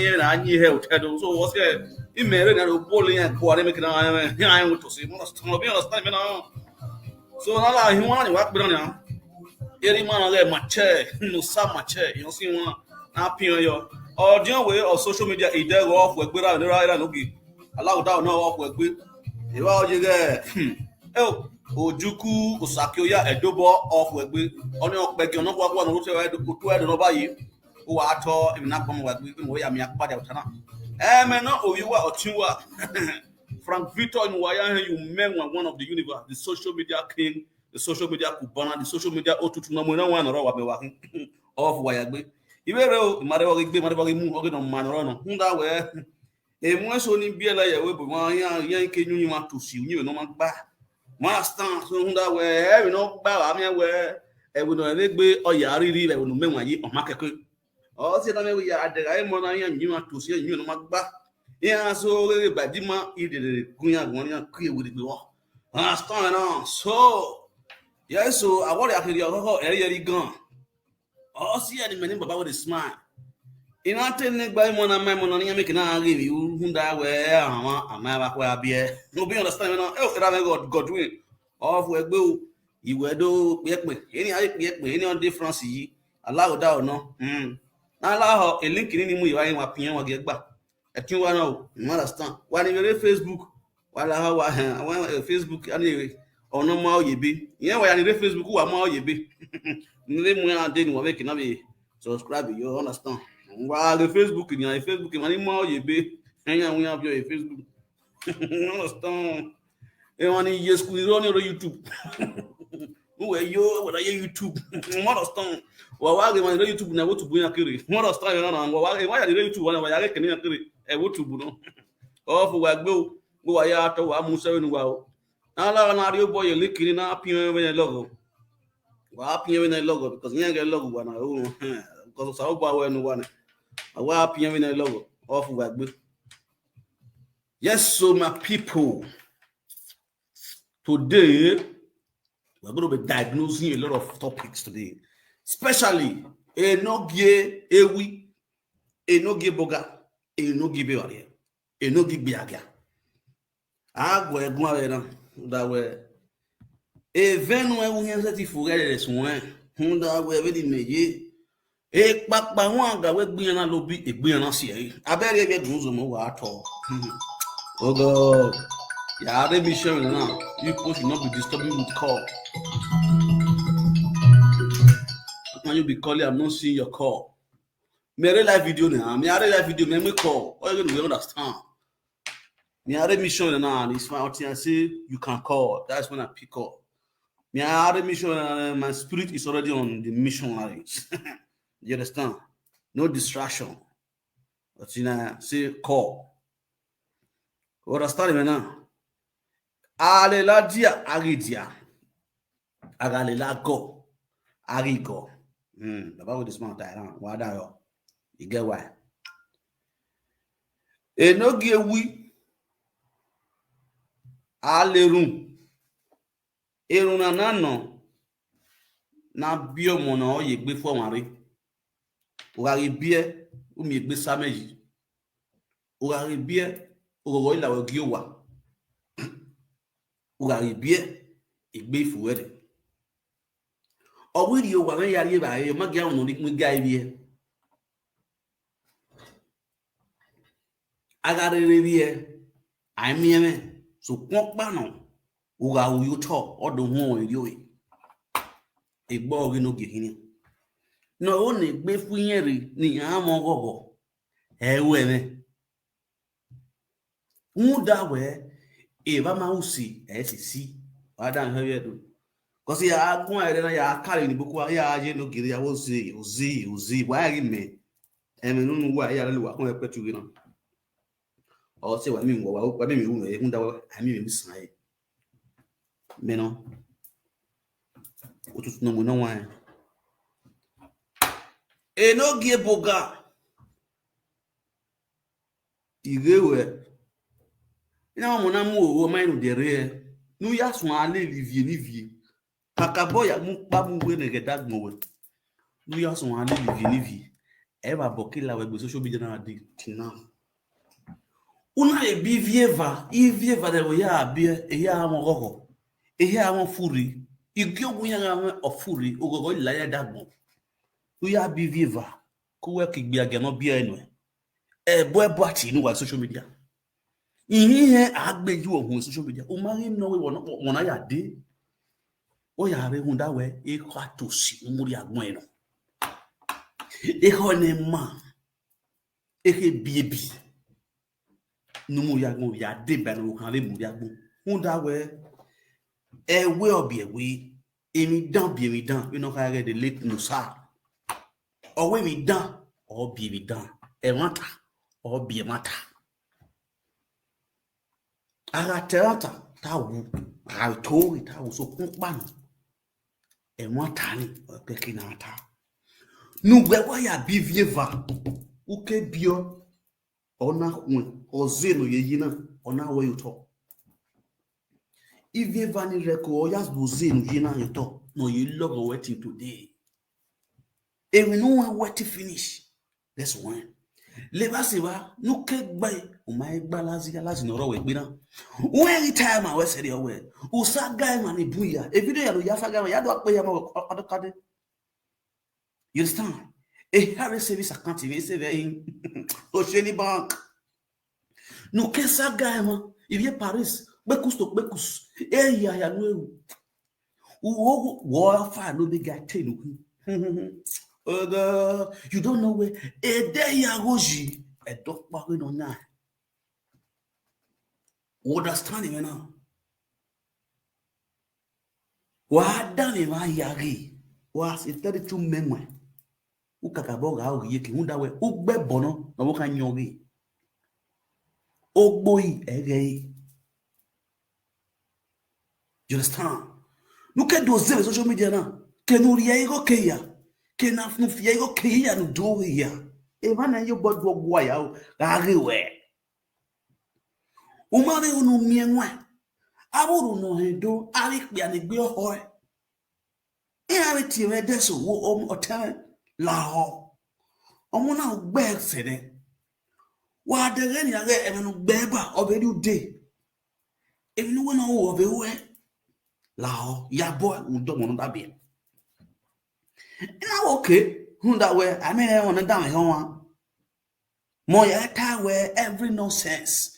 here and you help. So what's it? In Mary and Polly and Quademic and I want to see. So now he want to work on every man on my chair, no some my chair, you know, see one happy on your or the way of social media, it does off with good and right and okay. Allow down no off with good. You are you there? Oh, Ojuku, Osakioya, a double off with good. On your back, you're not one who said to know by you. Who are tall, if not come with we are me a party of Tana. Eh, man, no, you are or two are. Frank Victor and Waya, you men were one of the universe, the social media king, the social media Kubana, the social media Otutunamuna one or Wabi of Wayagbe. You were Marawi, Marawi, Morgan on Manorano, Hunda were a most only be like a web, Yankee, you want to see you no man back. Master, Hunda were, you know, Bawamia were, and would not be or Yari, I would know when or Market. All the we are the Raimona and you want to see you no man back. Yeah, so Badima did Gunya one clear with the law. So, yes, so I want to hear your area gone. Oh, see any man about the smile. In our ten by one of my money, making a give you whom that way, I'm a beer. No be understanding. Oh, God win. Off where go, you will do any on difference. Allow down, no. Allow a link in any way, I opinion will get back. A few one out, you understand. When you read Facebook, while I want Facebook anyway, or no more you be. Yeah, when you read Facebook, who are more you be. Name when I didn't make it, subscribe, you understand. While the Facebook in your Facebook, money more you be, and we have your Facebook. You understand. You want to use YouTube. Who are you? What are you YouTube? What understand? Well, why do you YouTube now to bring a curry? What understand? Why are you YouTube? Why are you curry? A what to do? Off where go ayato, I'm saying, well, now you boy, you're licking up here when a logo. Well, up here when a logo because you get a logo when I own because I hope I won't want it. I will up here when a logo off where go. Yes, so my people, today we're going to be diagnosing a lot of topics today, especially enogie ewi, enogie boga, enogie bewaria, enogie biaga. Agwe gwa that way. Even when we have to forget this one, Honda we very meji. E papa wanga we be na lobby, e be na see. Abere be dunzo mo wa to. Oh God. Yeah, they be sharing now. You people should not be disturbing with call. When you be calling, I'm not seeing your call. Me live video now. Me live video, me call. All you gonna understand. Me are mission now. It's my out here say you can call. That's when I pick up. Me are mission. My spirit is already on the missionaries. You understand? No distraction. But you know, say call. What I started now? Alela dia aridia. Agalela go. Arigo. About this man Thailand. Why that yo? You get why? E no give we. Alerun erun nano na bio mono ye gbe fo wanre o ga bie o mi gbe sameji o ga bie o go ila wo gi wa o ga bie igbe fuwere o wi ri o wa ya ri ba e ma ga won ri mi ga bie aga re bie ai mi eme so kwokpa no uga uyu to odo hu ori oyi egbo ori no gehini no o ne gbe fu yen ri ni amo gogo ewe me uda we e ba ma usi esisi ada nhe ye do cause ya agun ere na ya kare ni boku ya aje no giri ya wo ozi wa ri me eme nunu wa ya le wa kun epetu ri na o se wa mi wo wa mi wu e hunda wa ami mi san meno otutu no mo no wa e no gie boga igewe ina mo na mu owo mai no dere nu ya sun ale livie kaka boya mu pa mu we ne geda gbon we nu ya sun ale livie eva bokila we social media na di tina una e bivieva de ya bie e ya mo gogo e ya mo furi igi ogun ya mo ofuri ogogo ila ya dagbo u ya bivieva ku we ki gbe ageno bi enu e bo ati nu wa social media ihe agbeju ohun social media o ma ri no we wona ya de o ya re hun dawe e kwa to si muri agbon enu e ko ne ma e ke biebi numu ya gbon ya de benu kan le muri agbon hun dawe ewe obi ewe emi dan bi emi dan we no ka re de late nusa owe mi dan o bi mi dan e mata o bi mata ara terata ta wu ra to ta wu so kun pan e mata ni o pe kinata nu gbe wa ya bi vieva uke bio ona hun ozeno yeyina ona we yuto ivieva ni reko o yas bozeno yina yuto no you love waiting today and we know what to finish that's one leba siba no ke gbai o mai gba lazi no ro we gbe na when time I was say the way o sa guy man e buya e video ya lo ya sa guy ya do ape ya mo odokade you understand a Harry service account we say very Oceanic Bank no ke sa guy man e vient Paris bekus to bekus e ya no wo fa no be guy tell you don't know where a day yagoji a dog barring on that. What does standing now? What done in my yagi was a 32 memoir. Ukakaboga au yeki hunda we ugbe bono na woka nyogi. Ogboi egei. You understand? Look at those social media now. Kenuria ego keya. Kena fnufia ego keya no do ya. E mana yo bodwo gwa ya o garewe. Umare unu mienwe. Aburu no hedo ari pia ni gbe oho e. E ari ti re deso wo otan la ho. Omo na gbe sede. Wa de re ni age e menu gbe ba obedi ude. E menu wona wo obe we. La ho ya bo udo mo no da bi. Now okay, who that way? I mean, I want to down here. More yata where every nonsense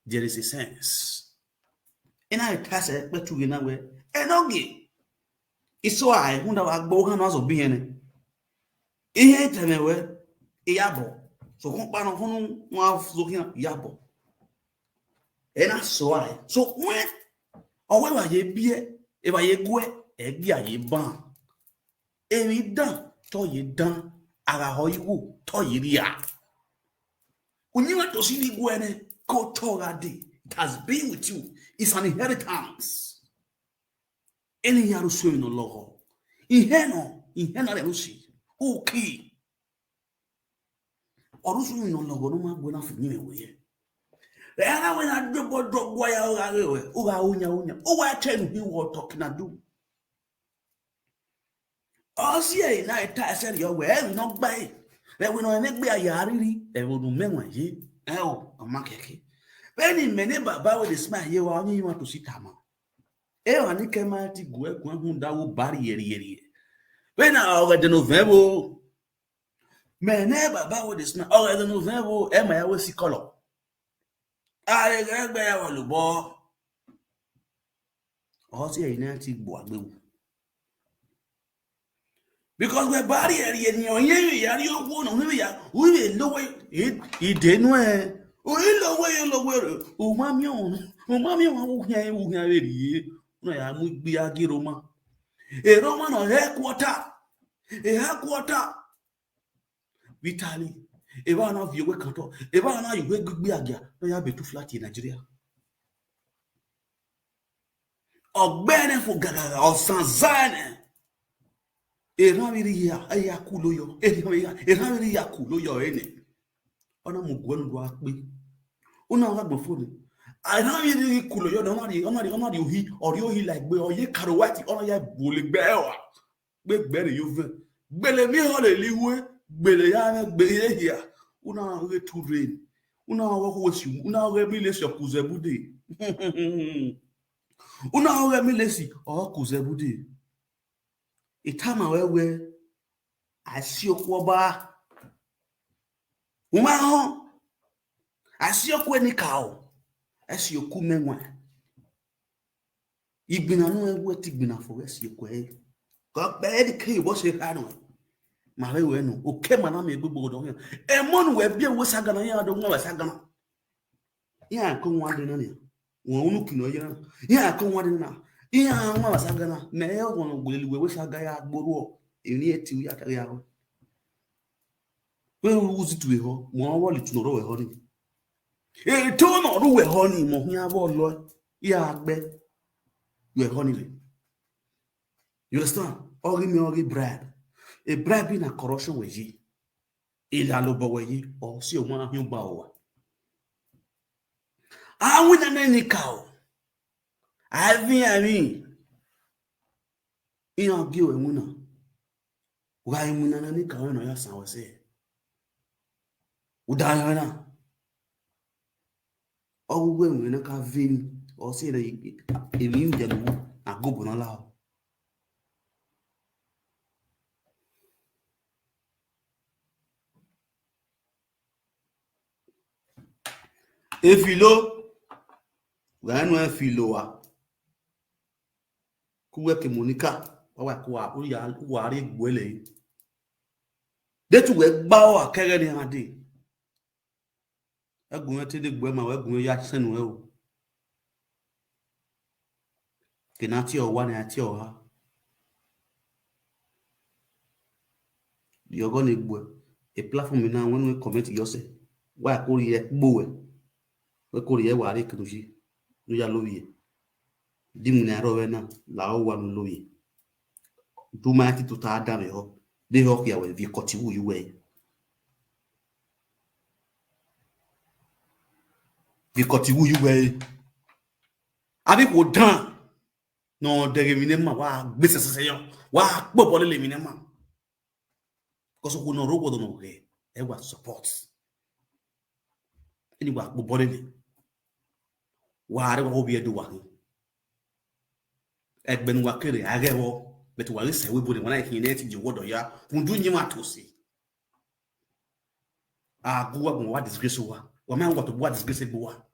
there is a sense. And I pass it, but to you know where and okay. It's so I who that I go on as of being it. Ain't tell me where a yabo. So come back on one of looking yabo. And I saw I so when or where ye be if I ye go a be a ye ban. Emi dan to ye dan ara ho iwu to ye ria unyiwa to si ni gwene ko to rade it has been with you it's an inheritance eni yaru so no logo iheno le rusi okay orusu no logo no ma gbo na funi we ye era we na do gwa ya o ga unya o wa tell you what talking do. Osie na eta said your way we no gba le we no ne gbe aya riri e wo nu menwa ye o amakeke beni mene baba we dey smile ye wa onyi you want to sit am e wa ni ke ma ti gu egun hun dawo bari yeri when na de November mene baba we dey smile o de November e ma ya we si color are gbe ya wa lo bo osie ina ti gbo agbewu. Because we're barrier in your year, you won't ya, we will lower it didn't wear. We lower, Umamion, who have it. I would be a giroma. A Roman or headquarter. Vitali, if one of you wake up, if one of you wake be a gear, no, you be too flat in Nigeria. Or better for Gaga or Sanzane. Eramiriya ayakuloyo eramiriya kuloyo ene ona mugwenu do ape ona wa gbo phone eramiriya kuloyo do ona ri ohi ori ohi like gbe oye karowati ona ya bole gbe wa gbe re yo ve gbele mi ho le liwe Bele ya bele here. Una re to rain. Una wo wosi. Una re mi lesi okuzebude. Una re mi lesi okuzebude. Itama wewe asiokwoba. Uma ho asiokwe ni kao. Asioku menwa. Igbina no ewe ti gbina for asiokwe. Ko be di kai bo se ka no. Mare we no o ke mana me gbogbo do yan e mo no we bia wo sagana ya do nwa sagana ya ko nwa de na ne won unu kino ya ko nwa de na ya nwa sagana me e won no gbelelu we saga ya gboro eni eti ya ta ya we uzi tu ho mo wo li tu no ro we ho ni e to no ro we ho ni mo hu ya bo lo ya gbe we ho ni le. You understand? Ori bribe. A bribe in a corruption with ye. Il a lobo with ye, or see a one who bow. I win an any cow. I mean, in our give a winner. Why win an any cow? No, yes, I was say. Would I know? Oh, when I can vin or say that if you get a go on allow. Efilo, ganu efilo wa. Kuwe ke Monica, wa kwa uya wari gbele. De tu we gba o akere ni ade. Egun te de gbe ma we gun ya senu e o. Kenati o wa ni ati o ha. You're gonna gbe a platform now when we comment yourself. Wa ko ri e gbo we. We ko ri e wa re knuji. Nu ya lo wi. Dimu na ro we na la o wa nu lo wi. Du ma ti to ta da me ho. De ho ya we vi koti wu yu we. Vi koti wu yu we. Abi ko dan. No de mi ne ma wa gbe sese yo. Wa po le mi ne ma. Because we no robo no re. E wa support. Any wa po le. Wa re wa obi edu wa. Egben wa kere agewo. But we say we body when I hear it, you would ya, who do you want to see? Ah, go up and what disgrace over. Or man, what disgrace boa.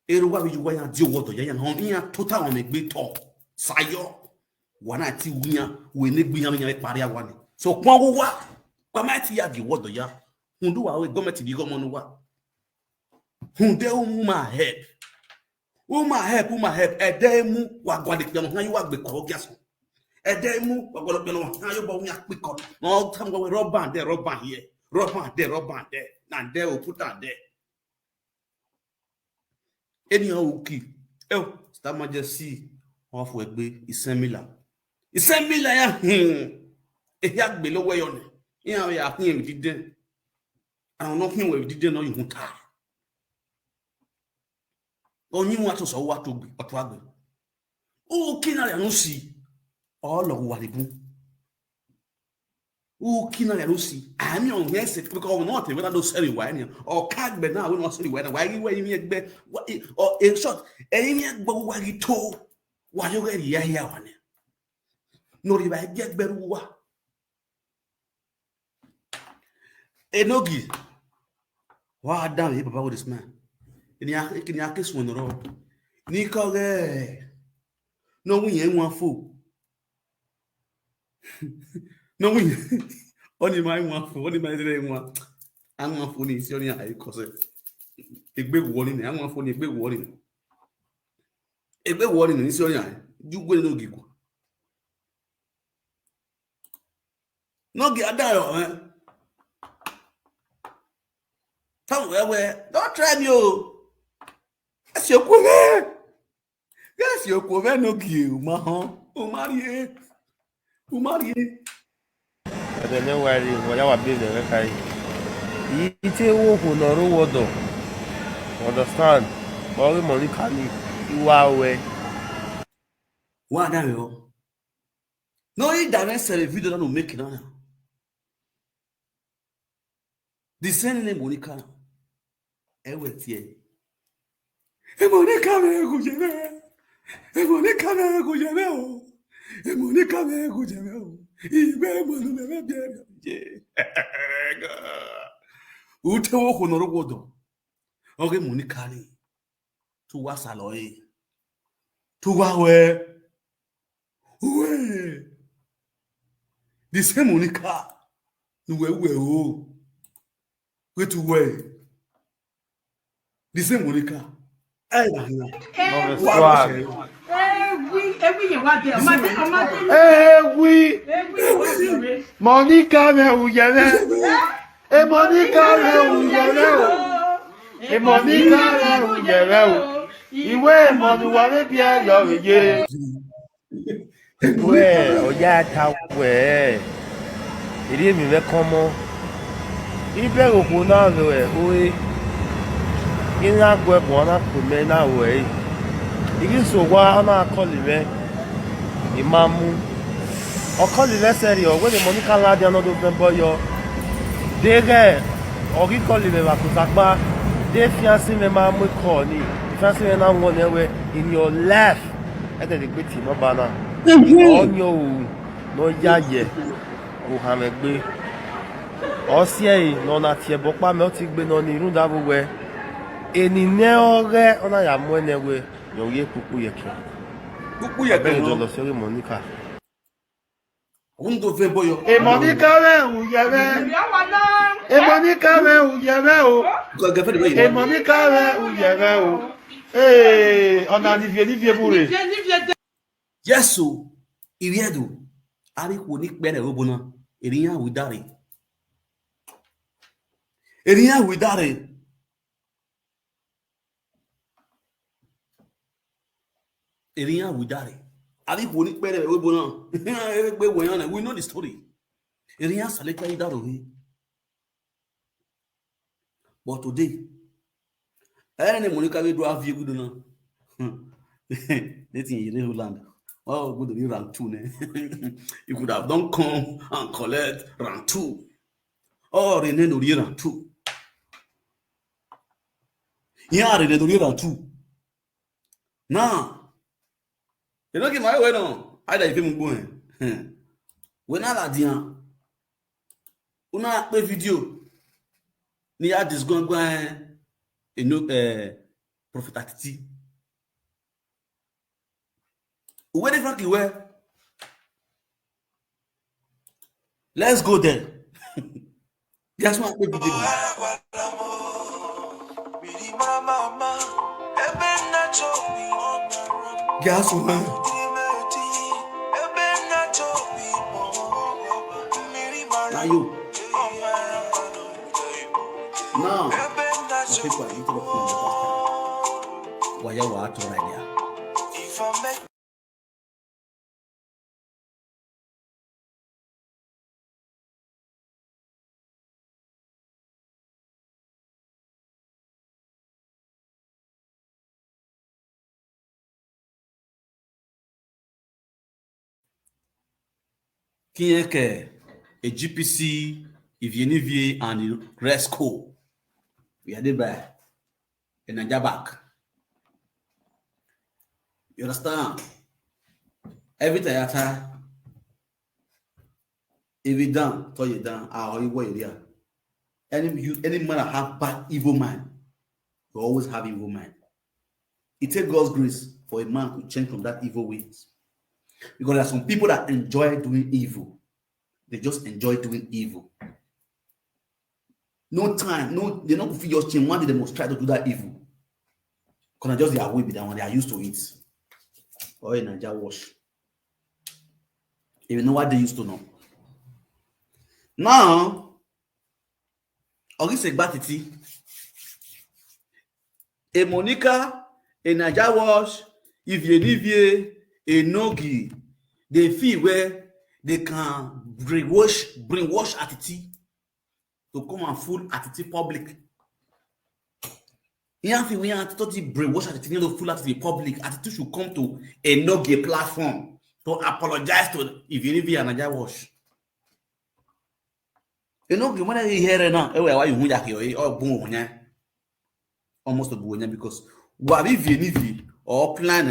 Everywhere you want to deal with the young home here, total on a big talk. Sayo, one I see we need be having a paria one. So, what? What might you have the water ya? Who do our government to be gone what? Who do my head? Uma help, edemu wa gwade piano na you wa gbe ko giaso. Edemu wa gwade piano na you ba unya pikon. No time go rubber here. Rubber there. Na there we put that there. Any oki. Star Majesty of we gbe Isemila. Isemila ya e ya gbe lowo yo ni. Ya hin diden. Àwọn no hin we diden no yun ta. Onyi mu atoso wa to gbe oto agbe o kinale anu si olo wa lebu o kinale anu si ami on here say because we not even do seri wa ni o ka gbe na we no seri wa na wa ri mi egbe o in short eyin mi egbo wa ri to wa yo ri ya wa ni no ri ba egbe ru wa enogi wa down baba with this man ni akesu onoro ni kore no wunye nwa fo no wunye oni mai nwa fo oni mai dire nwa anwa fo ni si oni ai kose egbe wo ni anwa fo ni egbe wo ni si oni ai jugwe no gigu no gi adayo Come where don't try me oh. Yes, your cover no give, Mahan. Oh, Marie. I don't know why you are building. Okay. It's a walk on a road. Understand? All the money can you are away. What are you? No, he doesn't sell a video to make it on. The same name Monica. Ewetie. Monica me gujeme. Monica me gujeme o. Monica me gujeme o. Ibe monu me bia. Ute wo honoro godo. Oge Monica ni. Tu wa saloe. Tu wa we. We. The same Monica. We o. We to we. The same Monica. Monica me uyeme. Monica me uyeme o. Monica me uyeme o. Iwe monu wa me bia yo ye. We oya ta we. Iri mi me komo. Ibe oko na we oe. Ina gwe bona kume na we. Igi so wa na akoli me. Imamu. Okoli le serio, we de Monica la dia no do bembo yo. Dege ogi koli me bakusakba. De fiancé me ma mu ko ni. Fiancé me na won ewe in your life. E de gbe ti mo bana. Onyo no yaye. O ha me gbe. Osie no na tie bopa me o ti gbe no ni irun da bo we. Eni ne ore ona ya mu enewe yo ye pupu yeke. Pupu yeke no lo sori Monica. Undo ve boyo. Monica me uyeme. Monica me uyeme o. Monica me uyeme o. Ona Olivier bure. Yesu iriedo. Ari ko ni pere obona. Eriyan widare. Eriyan widare. Eriyan widare. Ari ko ni pere obona. We know the story. Eriyan saleka idaro he. But today, any Monica we do have you good now. Let's in Holland. Oh, good to be rank 2. You could have done come and collect rank 2. Oh, Rene no rank 2. Yeah, Rene no rank 2. Now, you don't get my way no. I don't even going. When I la dian, una play video. Ni a dis gwan Prophet Atiti. Where the fuck you were? Let's go there. Guess what? Guess what? Now you. Now, the people are into the why you are to right there. Qui est que a GPC, Ivienivier, and Resco? We are there in a jabak. You understand? Every time if you done, tell you done, how you wait there. Any man that have bad evil mind, you always have evil mind. It takes God's grace for a man to change from that evil ways. Because there are some people that enjoy doing evil. They just enjoy doing evil. No time, no, they're not feel just change. One day they must try to do that evil. Because just their way with that one, they are used to it. Or in Nigeria wash. If you know what they used to know. Now, Auguste Batiti, a Monica, a Nigeria wash, Ivienivier, a Nogi, they feel where they can brainwash attitude to come and fool attitude public. If we are to brainwash attitude to fool attitude public, attitude should come to a Nogi platform to apologize to Ivienivier and Nigeria wash. You know, when I hear it now, why you want to or boom, almost a boom, because what if you or plan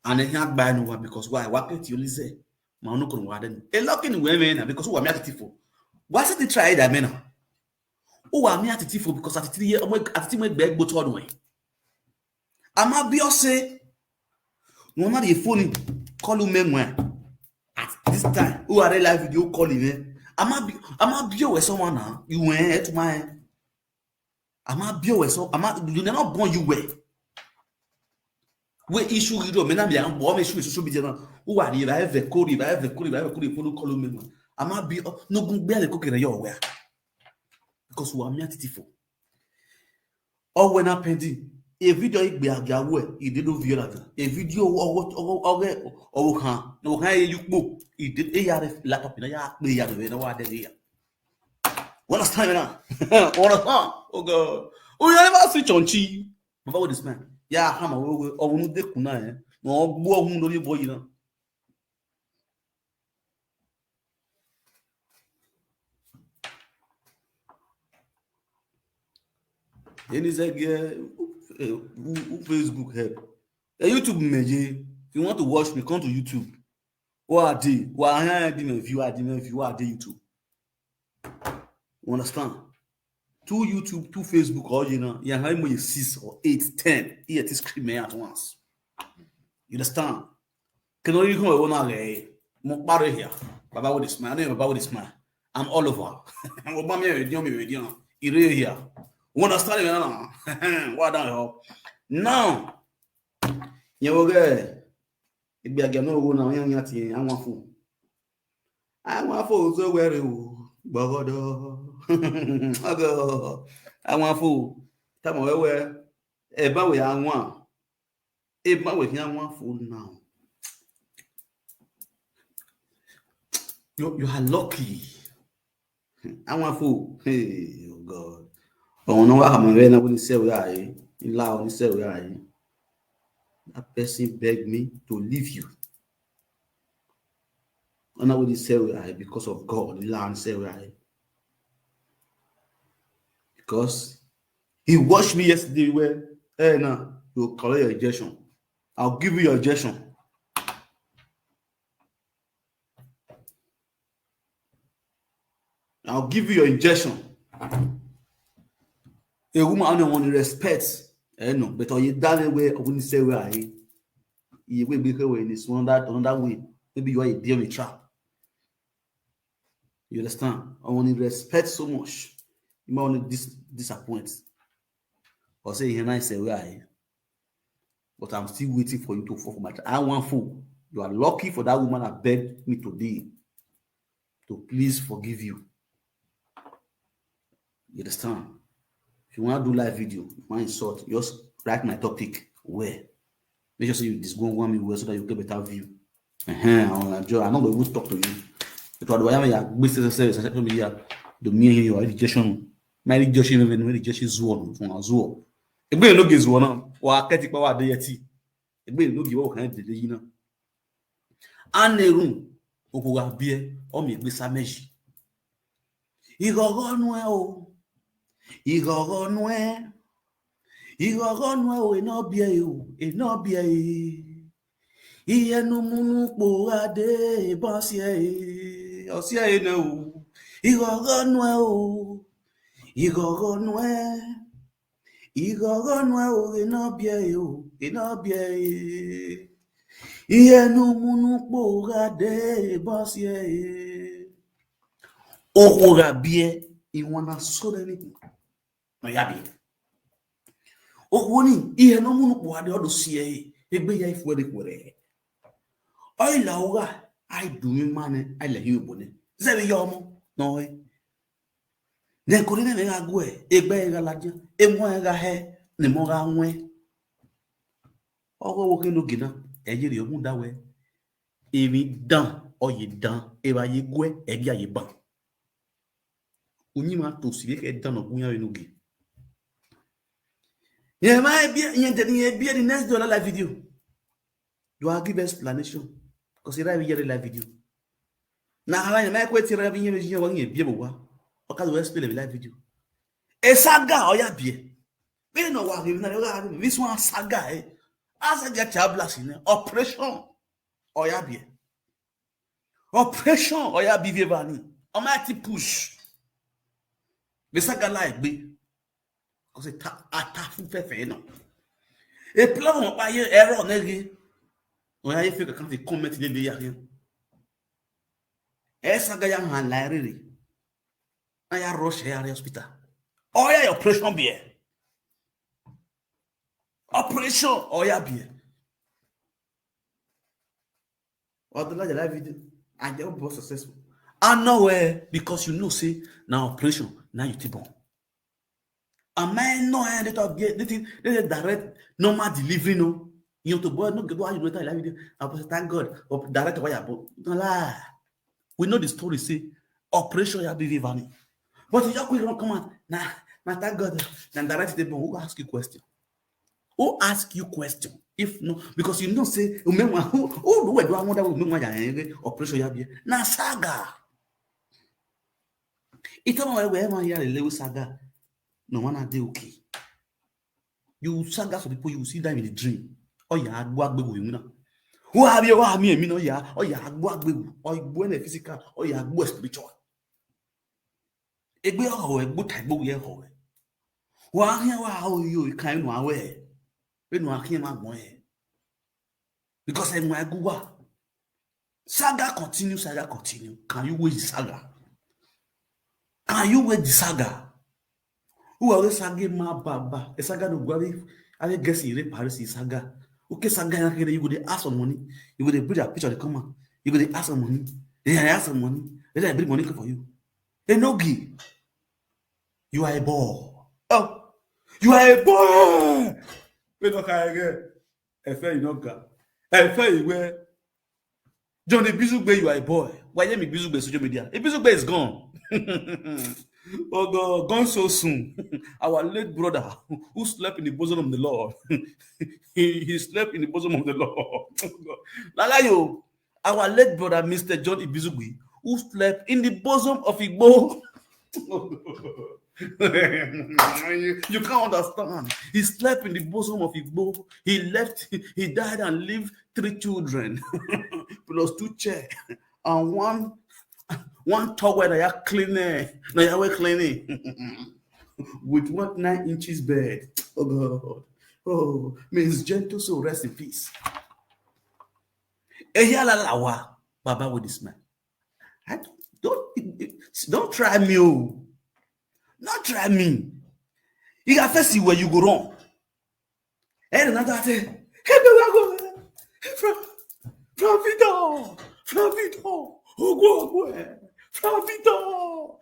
and then have buy no one because why? What can you say? Ma no kun waden. A lock in women because who am I tifo? What's it try that man? Who am I tifo because at 3 years, at 3 months, beg both one way. Am I be say? No matter the phone call you memoir at this time. Who are they live video calling? Am I be with someone now? You went to my. Am I be with so? Am I? You never born you way. We issue you do. Mena be am born issue social media now. Who are you? I have the code. I have the code. I have the code. Follow call you memoir. Am I be? No go be the cookie your way because we are me atitifo. Or when I pending. A video igbe agawo e dey do view that a video owo kan no kan you po e dey ya laptop na ya pe ya do na wa dey ya what time now what oh god oh you never switch on chi baba with this man ya ha ma we owo de kun na no gbo ohun lori boy na any say who Facebook help. YouTube meje. If you want to watch me, come to YouTube. What are they? What are they? View are they YouTube? You understand? To YouTube, to Facebook, or you know, you have more 6 or 8, 10. Here to scream at once. You understand? Can you come over now? Mo pare here. Baba with this man. I know Baba with this man. I'm all over. I'm Obama video. Here. You understand me? What down now? You go. If you get no go now, you yati. I want fool so where you bogodo. Ogo. I want fool. Tell me where. Eba we I want. Eba we I want fool now. You are lucky. I want fool. Hey, oh God. Oh no, I'm very not going to say where I allow say where I. That person begged me to leave you. I'm not going to say where I because of God. Allow say where I. Because he watched me yesterday where hey now you collect your injection. I'll give you your injection. I'll give you your injection. A woman only want to respect. No, but you done way I wouldn't say where I. You will be here in this one that another way. Maybe you are a deal with trap. You understand? I want to respect so much. You might want to disappoint. Or say here I say where I. But I'm still waiting for you to fall for my child. I want fool. You are lucky for that woman that begged me today to please forgive you. You understand? If you want to do live video, you want insult, just write my topic where. Make sure you this go me well so that you get better view. I'm not going to talk to you. It was why I wasted social media. The me your education. My education even education is one from Azure. A bit no gives one or I can't power deity. A bit no give all kind of you know. And a room, Oga beer, or me with some mesh. You go on well. Igoro nwe eno bia iye no munu po ade bosie osie na o igoro nwe o eno bia iye no munu po ade bosie okura bia iwana so anything. No yabi. O woni ihe no munu po ade odo sie egbe ya ifu de kwere. Oi la uga ai du mi mane ai la hibo ne. Zebe yomo no e. Ne ko ne ga gwe egbe ga laje emu ga he ne mo ga nwe. Owo wo ke no gina ejiri ogun dawe. Emi dan oye dan e ba ye gwe e bia ye ban. Unima to si ke dan ogun ya no gi. Yeah, my be the next dollar live video. You are give explanation because you have here live video. Na hala na ko tire bi nyem jinya wan ye bie bo wa. O ka do explain the live video. E saga o ya bie. Be no wa bi na ga this one saga Asaga chablas in operation o ya bie. Operation o ya bie vani. O ma ti push. Be saga like be. Cause it atafu fefe no. E plan on pa ye error negi. O ya ye fi kan fi comment de ya rien. Essa gaya han la riri. Aya rush ya hospital. Oya operation be. Operation oya be. Or the live video and they both successful. And nowhere because you know say now operation now you tibon. And man no they talk get they direct normal delivery no. You to boy no get why you know that live video. I thank God direct why you don't lie. We know the story say operation ya be vivani. But you just quick come out. Nah, thank God. Then direct the who ask you question. Who ask you question? If no, because you know say who do I want that operation ya be. Na saga. It's not where man here the saga. No one are they okay. You saga for people you see them in the dream. Oh yeah, you know. Who have you me no ya? Oh yeah, or you physical, or you are spiritual. Egbe ho egbo tagbo ye ho. Wa hia wa how you kind no aware. We no akin ma gbon e. Because en wa guwa. Saga continue. Can you wait the saga? Can you wait the saga? Who are saga ma baba? The saga no gwari. I guess you Paris saga. Okay, saga you go dey ask for money. You go dey bring a picture dey come out. You go dey ask for money. They ask for money. They bring money for you. Enogi. You are a boy. Oh, you are a boy. We don't care again. I feel you not got. I feel you where. John, the Bizugbe, you are a boy. Why let me Bizugbe social media? The Bizugbe is gone. Oh God, gone so soon. Our late brother who slept in the bosom of the Lord. he slept in the bosom of the Lord. Lalayo, our late brother, Mr. John Ibizugbe, who slept in the bosom of Igbo. You can't understand. He slept in the bosom of Igbo. He died and left 3 children, plus 2 chairs, and one towel that you cleaning, with 9 inches bed. Oh God. Oh, may his gentle soul rest in peace. Ehiyalalawa, Baba with this man. Don't try me, oh. Not try me. You got to see where you go wrong. And another thing, from Vito, from Vito, Ije, from Vito.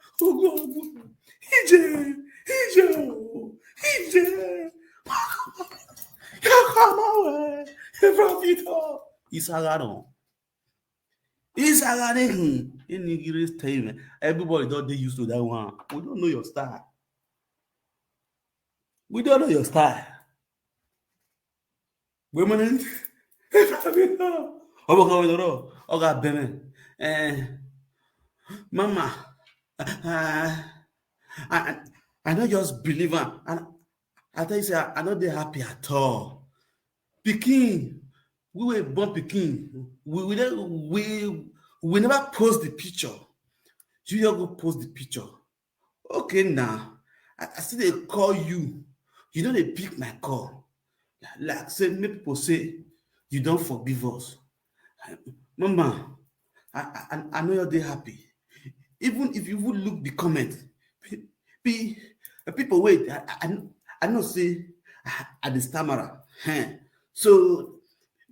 Isagano. In Nigerian statement, everybody don't they used to that one. We don't know your style. Women, Mama, I don't just believe her, and I tell you, say I not they happy at all. Peking, we were born Peking. We never post the picture. You just go post the picture. Okay, now I still they call you. You know they pick my call. Like say many people say you don't forgive us. Mama, I know you're they happy. Even if you would look the comment, people wait. I know say at the stammerer. So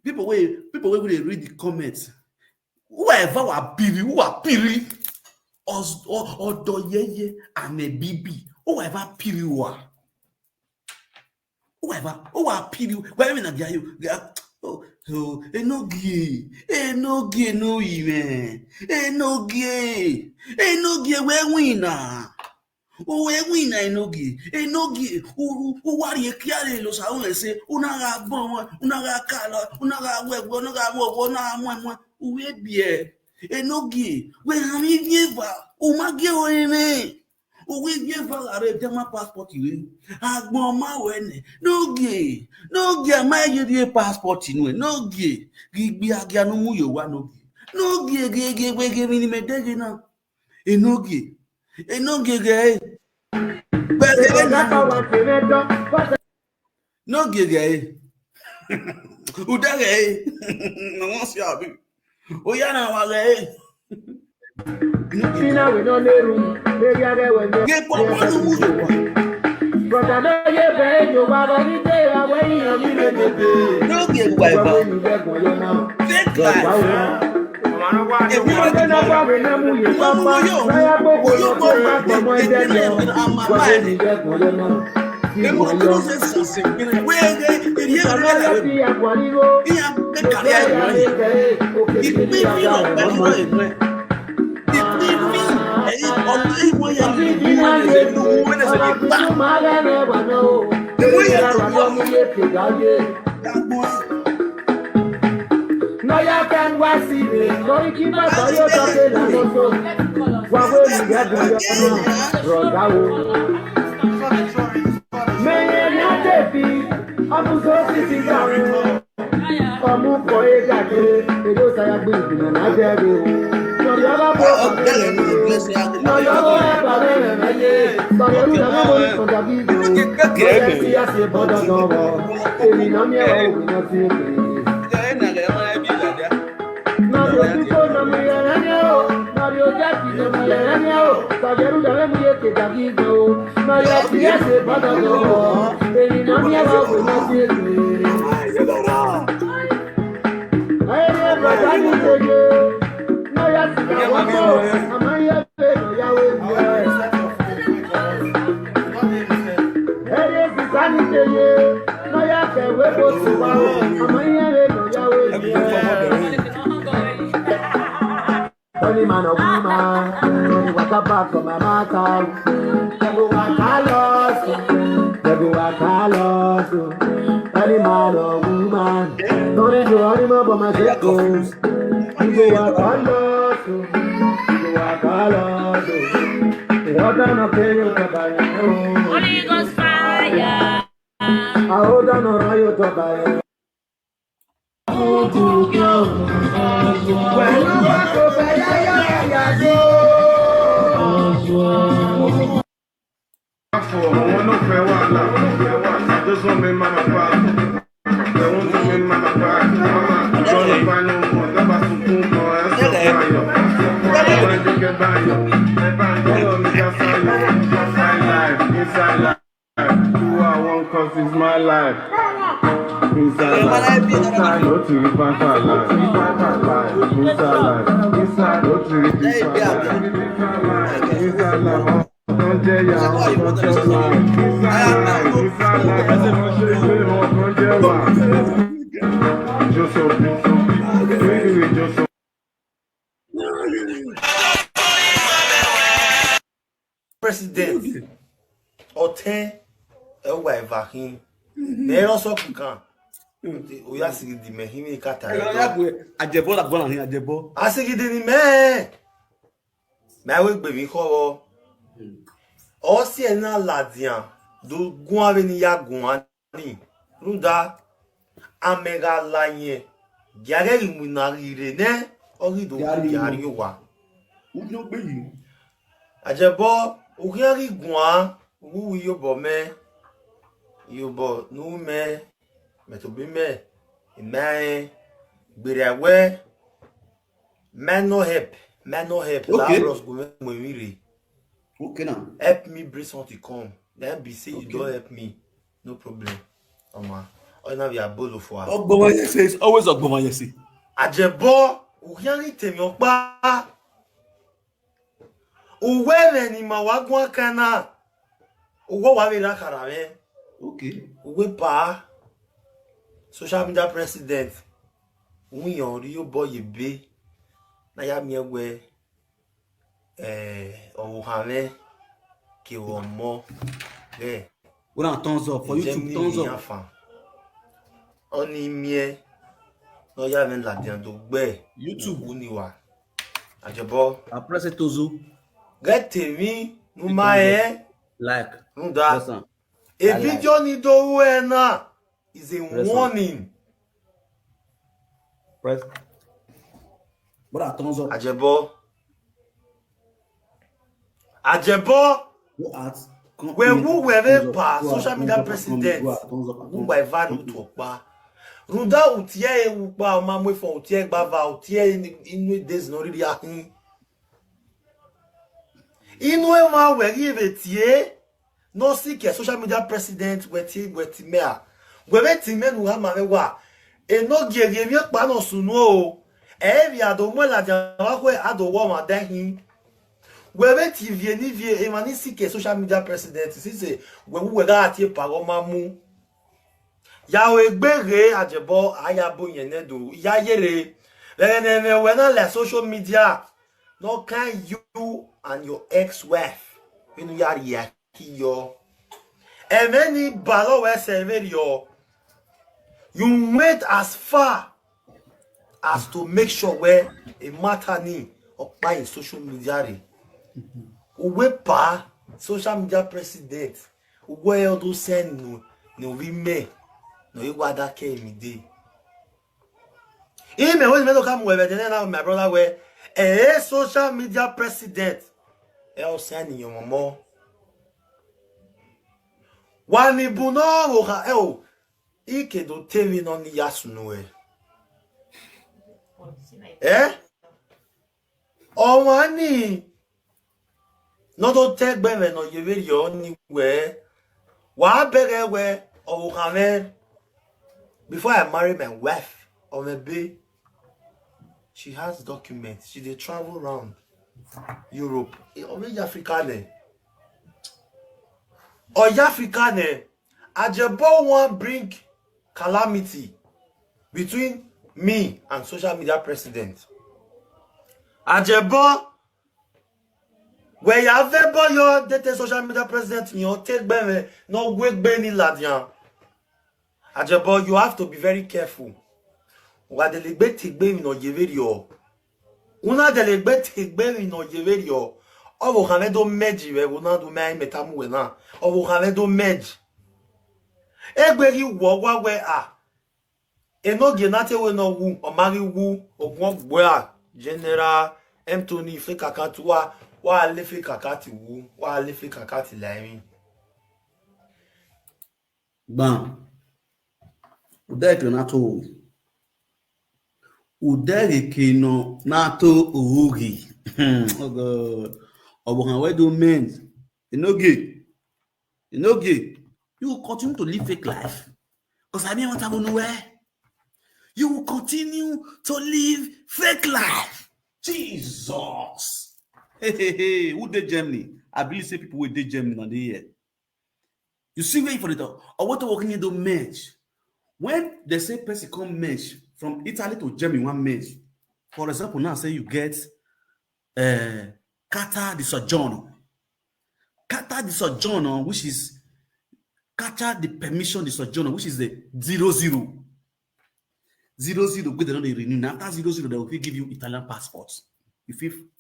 people wait will read the comments. Whoever who are piri, or do ye and a bibi, whoever piri who are piri, where we not you. Oh, no gay, no even, no gay, where winner. Oh, we no gi, who are you carrying los say, unaga bon, unaga color, unaga web, unaga one, we be Enogi, we hami vieva, o magie o ene. O we vieva la re dema passport iwe. Agbon ma wene. Nogi, nogi ama ye passport inwe. Nogi, gigbi agia no mu yo wa nogi. Nogi ge we ge mini medege na. Enogi. Enogi ge. Nogi ge. Udage. No won si abi. Oya na wa ge. Fina we no neru, baby I we no. Ge popo no mu yo wa. Brother no ye be yo wa ba ni te wa we yan mi le bebe. Nogi gba iba. Fake life. If you are going to have a number, you come back. I go back for my dead. I'm my mind. The more say something. Where they hear the career. It may be not better. It may be. The way no, you can watch it. No, keep my boy talking and also. What will you get when you're may not take I'm so sitting down. Come move for a jacket. It was a big and I tell you. No, you're a boy. No, you're a boy. So you're not going to be good. Yes, yes, but I don't know. Any number will not see me. Mario Tito no me engañó, Mario Jackie no me engañó, Caballeros de Remuye que Daguido, Mario Pia se pató, el niño abajo no sirve. Ay, no pasa ni yo, no ya se acabó, amaya pero ya voy. Eres pisani yo, no ya que huevo su bajo, amaya pero ya voy. Only man or woman, what a back from my mouth. They go a colors, they go a colors. Only man or woman, don't need to worry about my circles. You go a colors, you go a colors. The other no pay you to buy it. Holy Ghost fire. I hold on or you to buy it. It's my life. Inside life, inside go to the Fanta life. Inside life, inside go to the Fanta life. Inside life, don't tell ya, don't tell ya. Inside life, don't tell ya. Just so really, just so. President, ọtẹ ẹwà ẹ̀fàkín mẹ́rọ sọ́kùn kan oyá sìgìdì mẹ́hìn ní kàtà ẹ̀kọ́ Àjẹbọ́ làgbọ́n àní àjẹbọ́. àsìgìdì ni mẹ́wé gbèmí kọ́rọ̀ ọ̀sí ẹ̀ náà làdìyàn ló gún àwẹ̀ ní ya gùn á ní lúdà amẹ́ra láyẹn gíárẹ́ ìmúna rire ní ọ̀rìdòkú gíárẹ́ wà. Àjẹbọ́ òkèèrè gùn á wúwo yóò mẹ́ yóò nù mẹ́ mẹ́tòbí mẹ́ ìmẹ́rin gbèrèwẹ́ mẹ́nọ help láàárọ̀ go mẹ́ mi rè. Okay now. Help me bring something come. Then be say you don't help me, no problem. All now we are bolo for. Ogbomayese is always Ogbomayese. Àjẹbọ́ òkèèrè tèmi ọ̀pá òwe ni mà wá gún akánná owó wà mí lákàrà mẹ́. Okay. Òwe pa social media president wíyàn rí ó bọ́ yèbé náyà mi ẹgbẹ́ ọ̀hùnhàmẹ́ kí wọ́n mọ́ rẹ̀. What are thumbs up for YouTube? Thumbs up. Oni mie no ya men la dian do gbe YouTube wu ni wa Ajebo. Après c'est Tozo. Get TV. Numae. Like. Nunda. Listen. A video ni do na is a Listen. warning. Press. But thumbs up. Ajebo. Ajebo. Go out. When who were pa social media president. Who by value to pa. Runda utie e pa ma mo fo utie gbava utie inu days no ri ahin. Inu e ma we ri etie no seek social media president weti mea. We weti me nu ha ma we wa. E no gege mi pa no sunu o. E vi ado mo la ja wa ko ado wo ma dahin. We weti vie e ma ni seek social media president si se we ga ati pa go ma mu. Yawe gbere Ajebo ayabo yen do ya yere we na le social media no can you and your ex-wife inu yari ya kiyo e many balo we serve yo you went as far as to make sure where a matter ni opa in social media re uwe pa social media president uwe odo send no we me no you got that came me day. When me come with now my brother where a social media president el send your mama. Wani buno oha el ike do TV no ni yasunu o wani no do take be no ye video ni we wa bere we o have. Before I marry my wife or my babe, she has documents. She dey travel around Europe. Already African. Or African. Ajebo won't bring calamity between me and social media president. Ajebo, where you have ever your date social media president, you take be no wake be ni ladian. Ajebo, you have to be very careful. Wa delegbe tigbe no yeverio. Una delegbe tigbe no yeverio. Owo kan do meji we una do mai metamu we na. Owo kan do meji. Egberi wo wa we a. Enoge na te we no wu, o mari wu, ogun gbo a. General Anthony Fekakati wa le Fekakati wu, wa le Fekakati lairin. Bam. Udeke nato urugi. Oh God. Obohan we do men. You know gay. You will continue to live fake life. Because I mean what I nowhere. You will continue to live fake life. Jesus. Hey. Who did Germany? I believe say people who did Germany on the year. You see where for the door. Or what working in the merge. When they say person come merge from Italy to Germany, one merge. For example, now say you get Carta di Soggiorno. Carta di Soggiorno, which is Carta di Permission di Soggiorno, which is the 00. 00, they don't renew. After 00, they will give you Italian passports. If you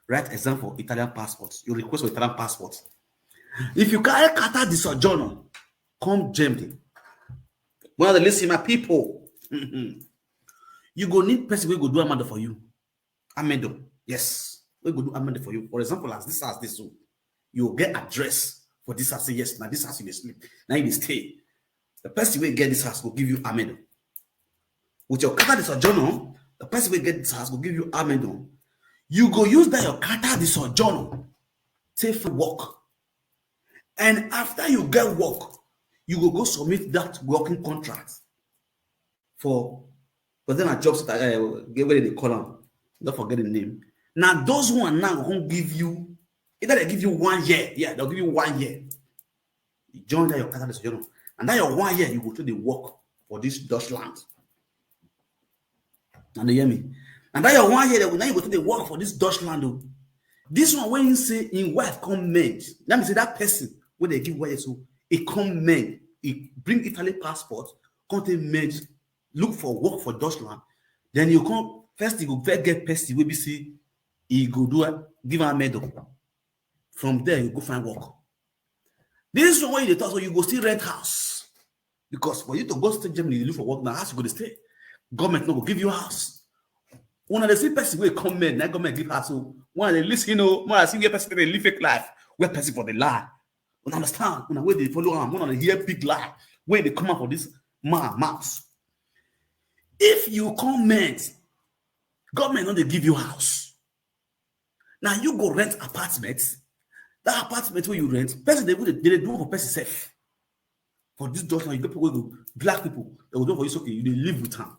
write exam for Italian passports, you request for Italian passports. If you carry Carta di Soggiorno, come Germany. One of the listen, my people, you go need person will go do amendo for you. Amendo, yes, we go do amendo for you. For example, as this, so you get address for this house. Say yes, now this house you sleep, now you stay. The person will get this house will give you amendo. With your Carta di Soggiorno, the person will get this house will give you amendo. You go use that your Carta di Soggiorno, take for work, and after you get work. You go submit that working contract for, but then a job get where they call them. Don't forget the name. Now those one now won't give you either they give you 1 year. Yeah, they'll give you 1 year. You join that your Carta di Soggiorno, and that your 1 year you go to the work for this Dutch land. And you hear me? And that your 1 year now you go to the work for this Dutch land. Though. This one when you say in wife come merge, let me say that person when they give 1 year so. It come men, it bring Italy passport, come to merge, look for work for Deutschland. Then you come First, he go first get person wey be say he go do give am medal. From there, you go find work. This is when you talk, so you go still rent house. Because for you to go to Germany, you look for work now, house you go to stay. Government no go give you house. When they see person will come in, that government give house. So when they listen, when I see where person they live fake life, where person for the lie. You understand? When they follow them, when they hear big lie, when they come out for this mouth. If you comment, government not they give you house. Now you go rent apartments. That apartment where you rent, person they do for person safe. For this doctor, you get people go black people, they will do for you, so okay, you live with them.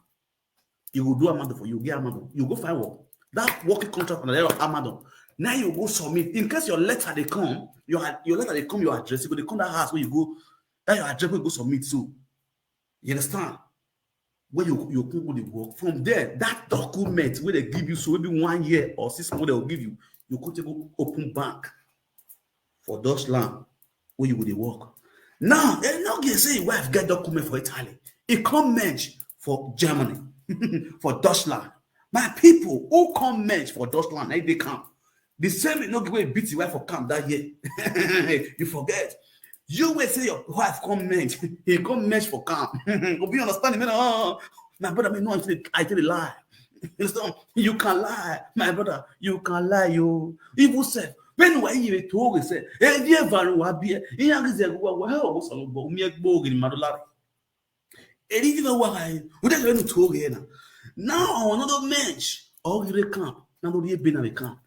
You will do Amado for you, get Amado. You go find work. That working contract on the level of Amado. Now you go submit. In case your letter they come, your letter they come, your address, you go they come that house where you go, that your address will go submit to. You understand? Where you go the work. From there, that document where they give you, so maybe 1 year or 6 months they will give you, you go to go open bank for Deutschland where you go to work. Now, they not get say wife get document for Italy. It come merge for Germany, for Deutschland. My people who come merge for Deutschland, they come. The same no give way beat your wife for camp that year. You forget. You will say your wife come merge. He come merge for camp. Will be understanding? My brother, me know I tell a lie. You can lie, my brother. You can lie, you. Evil self. When you talk, say, "Eh, dear Varu, Wabia, Yangas, well, so me bog in Madolari." And even why, we don't want to talk here now. Another match, all the camp, now we have been at the camp.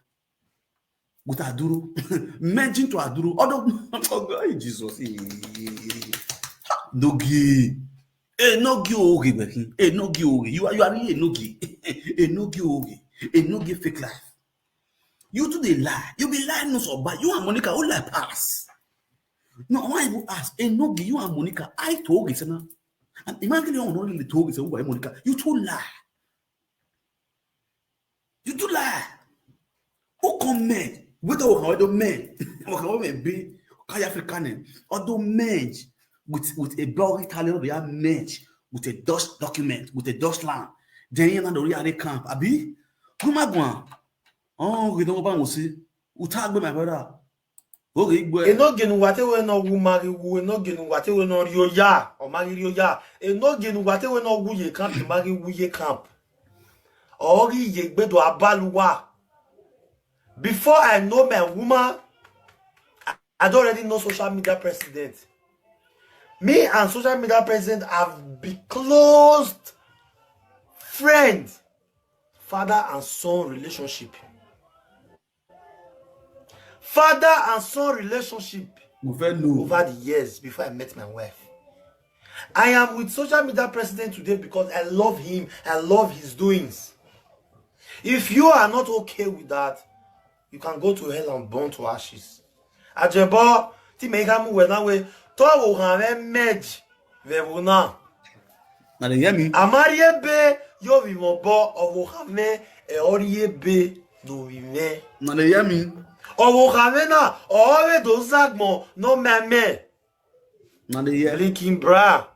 With Aduru, mention to Aduru, other Jesus, Nogi, Nogi Ogi, Nogi Ogi, you are really Nogi, Nogi Ogi, Nogi fake life. You do the lie. You be lying no so bad. You and Monica all lie pass. No, why you ask? No, you and Monica. I told you, and imagine you only told you, why Monica? You too lie. You do lie. Who come men? Whether or not men, or be African, or do men with a blog Italian, they are merge with a Dutch document, with a Dutch land. Then you know the real camp. Abi, come on. Oh, we don't want to see. We talk with my brother. Okay, boy. E no genu wate we no wu mari wu, e no genu wate we no rio ya, or mari rio ya. E no genu wate we no wu ye camp, mari wu ye camp. Ori ye gbedo abaluwa. Before I know my woman, I don't already know social media president. Me and social media president have been close friends, father and son relationship. Father and son relationship over the years before I met my wife. I am with social media president today because I love him. I love his doings. If you are not okay with that, you can go to hell and burn to ashes. Ajebo ti mega mu we na we to wo han merge veruna. Na dey hear me. Amarie be yo vi mo bo owo han e oriye be do vi me. Na dey hear me. Owo han na owe do zagmo no meme. Na dey hear. Linking bra.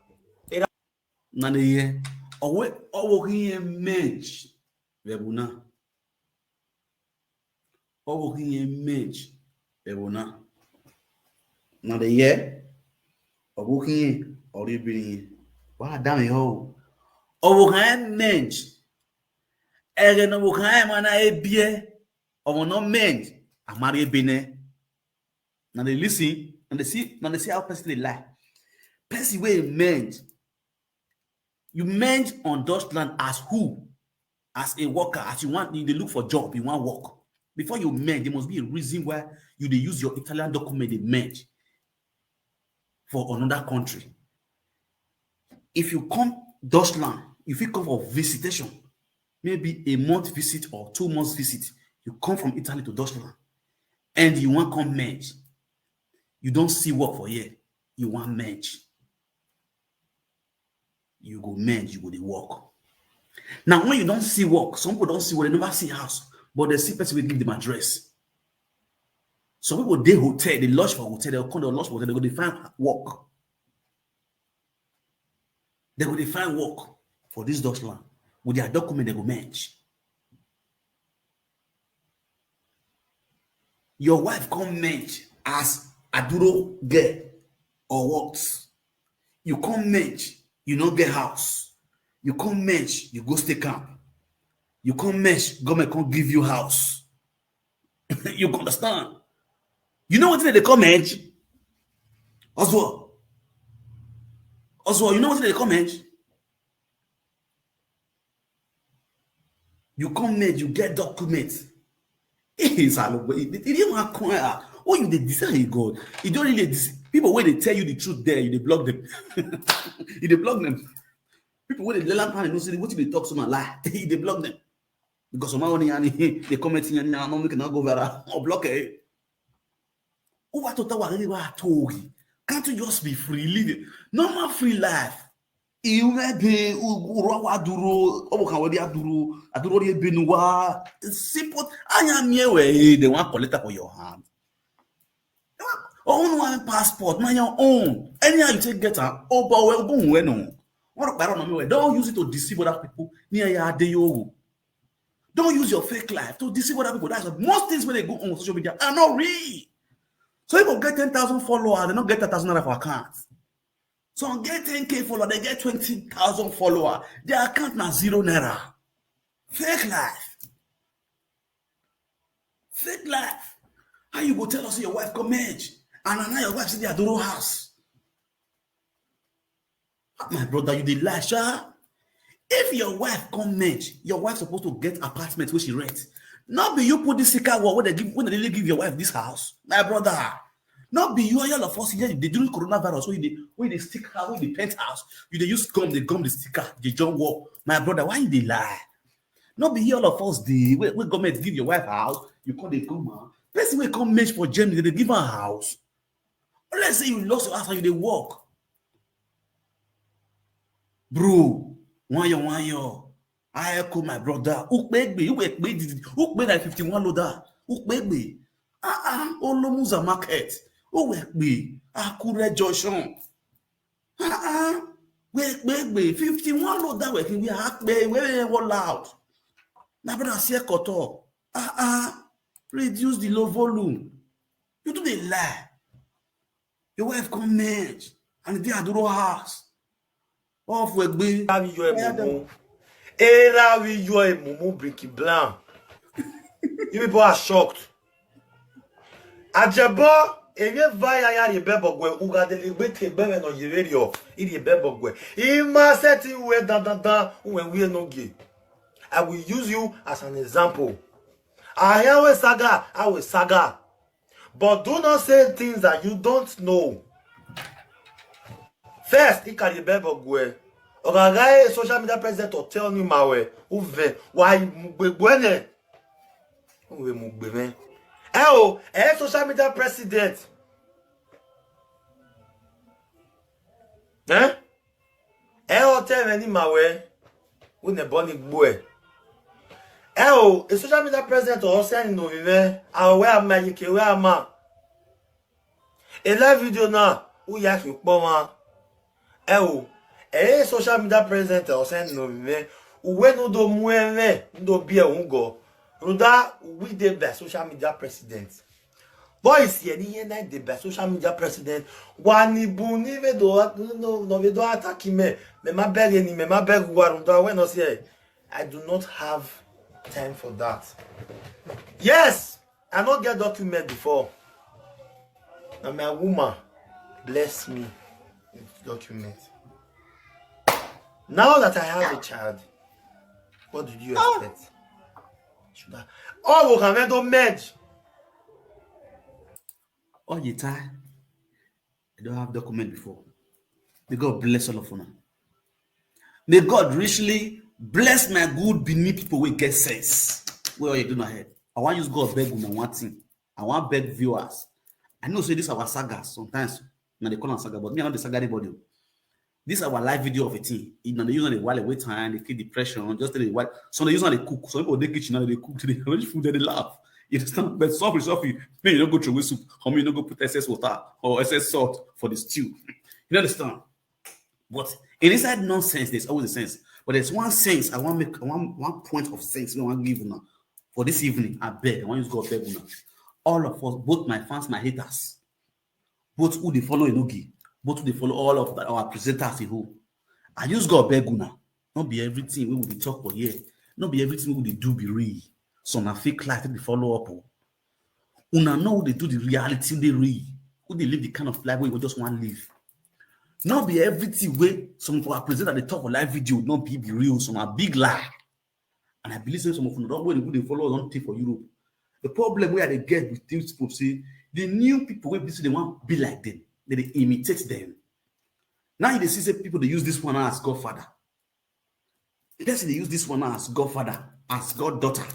Na dey hear. Owo hin merge veruna. Owo hin merge veruna. Na dey hear. Owo hin ori bi wa damn yo. Owo hin merge. Ere no wo kan ma na ebie. Owo no merge. Amari bene. Now they listen and they see how person they lie. Person where merge. You merge on Deutschland as who? As a worker, as you want, they look for job, you want work. Before you merge, there must be a reason why you they use your Italian document, they merge for another country. If you come Deutschland, if you come for visitation, maybe a month visit or 2 months visit, you come from Italy to Deutschland. And you want come merge. You don't see work for here. You want merge. You go merge, you go to work. Now, when you don't see work, some people don't see work, they never see house, but they see person will give them address. Some people they hotel, they lodge for hotel, they'll come to lodge for hotel, they go to find work. They go to find work for this Deutschland. With their document, they go merge. Your wife come merge as Aduro girl or what? You come merge, you don't get house. You come merge, you go stay camp. You come merge, government can't give you house. You understand? You know what they come merge? Oswald, you know what they come merge? You come merge, you get documents. It didn't want to come. Oh, you they decide God. You don't really people when they tell you the truth there, you they block them. You they block them. People when they let them know what they talk so much lie. You they block them because some money and they commenting and now we cannot go viral or block it. Oh, what to tell really what told you? Can't you just be free living normal free life? You may be aduro benuwa simple. I am here they want collect for your hand. Own one passport, not your own. Anyhow you take get her. Oh, but well, go where no. Don't use it to deceive other people near your day. Don't use your fake life to deceive other people. That's what most things when they go on social media are not real. So if you get 10,000 followers, they don't get 10,000 naira for accounts. So get 10K followers, they get 20,000 followers. Their account now 0 naira. Fake life. Fake life. How you go tell us your wife come merge? And now your wife see the Adoro house. My brother, you did lie, sha. If your wife come merge, your wife supposed to get apartment where she rent. Not be you put this secret wall when they really give your wife this house. My brother. Not be you all of us here. They do coronavirus. When they stick her, when they penthouse, you they use gum, the sticker, the jump wall. My brother, why they lie? Not be here all of us. We government give your wife a house, you call the come. Person will come merge for Germany, they give her a house. Let's say you lost your house and you they work. Bro, one year. I echo my brother. Who paid me like 51 loader? Who paid me? Olomuza market. Who paid me? Akure Junction. Wait, 51 loader working. We are very loud. My brother say koto. Reduce the low volume. You do the lie. Your wife come merge and they Aduro house. Off work be. Era we you a mumu bricky blanc. You people are shocked. Ajabo, eye vaya ya ye bebogwe uga de libete bebe no ye radio. Iri bebogwe. Ima seti we da when we no gay. I will use you as an example. I always saga. But do not say things that you don't know. First, ikari bebogwe. Ogagai social media president or tell me mawe uve why mugbene uve mugbene social media president o tell me mawe une boni gboe social media president or send no vive awe amayike we ama live video na u ya fi poma social media president or send no me we no do mueve no bia ungo ruda we the best social media president boys here ni na the best social media president wani buni ve do no ve do attack me ma beg ni me ma beg ruda we no say I do not have time for that. Yes, I not get document before. Now my woman bless me with document. Now that I have a child, what did you expect? Should I? Oh, we can do merge. All the time, I don't have document before. May God bless all of you. May God richly bless my good beneath people who get sense. What are you doing ahead? I want to use God beg woman one thing. I want beg viewers. I know say this is our saga sometimes. Now they call it saga, but me I not the saga anybody. This is our live video of a thing. They use on the while wait time, they keep depression, just the while. Some they use on the cook. Some people they kitchen and they cook today. They food, they laugh. You understand? But some you don't go through with soup. How many you don't go put excess water or excess salt for the stew? You understand? But in inside nonsense, there's always a sense. But there's one sense I want to make one point of sense I want to give now for this evening. I beg, I want you to go beg now. all of us, both my fans, my haters, both who they follow Enogi, both who they follow all of our presenters who. I use God beg una. Not be everything we will talk for here. Not be everything we will do be real. So na fake life they follow up. Una know they do the reality they real. Who they live the kind of life where we just want to live. Not be everything way some of our presenters they talk for live video not be real. Some are big lie. And I believe some of them don't when they follow us don't take for Europe. The problem where they get with things people say the new people where they want to be like them, they imitate them. Now they see people they use this one as Godfather. They use this one as Godfather, as goddaughter.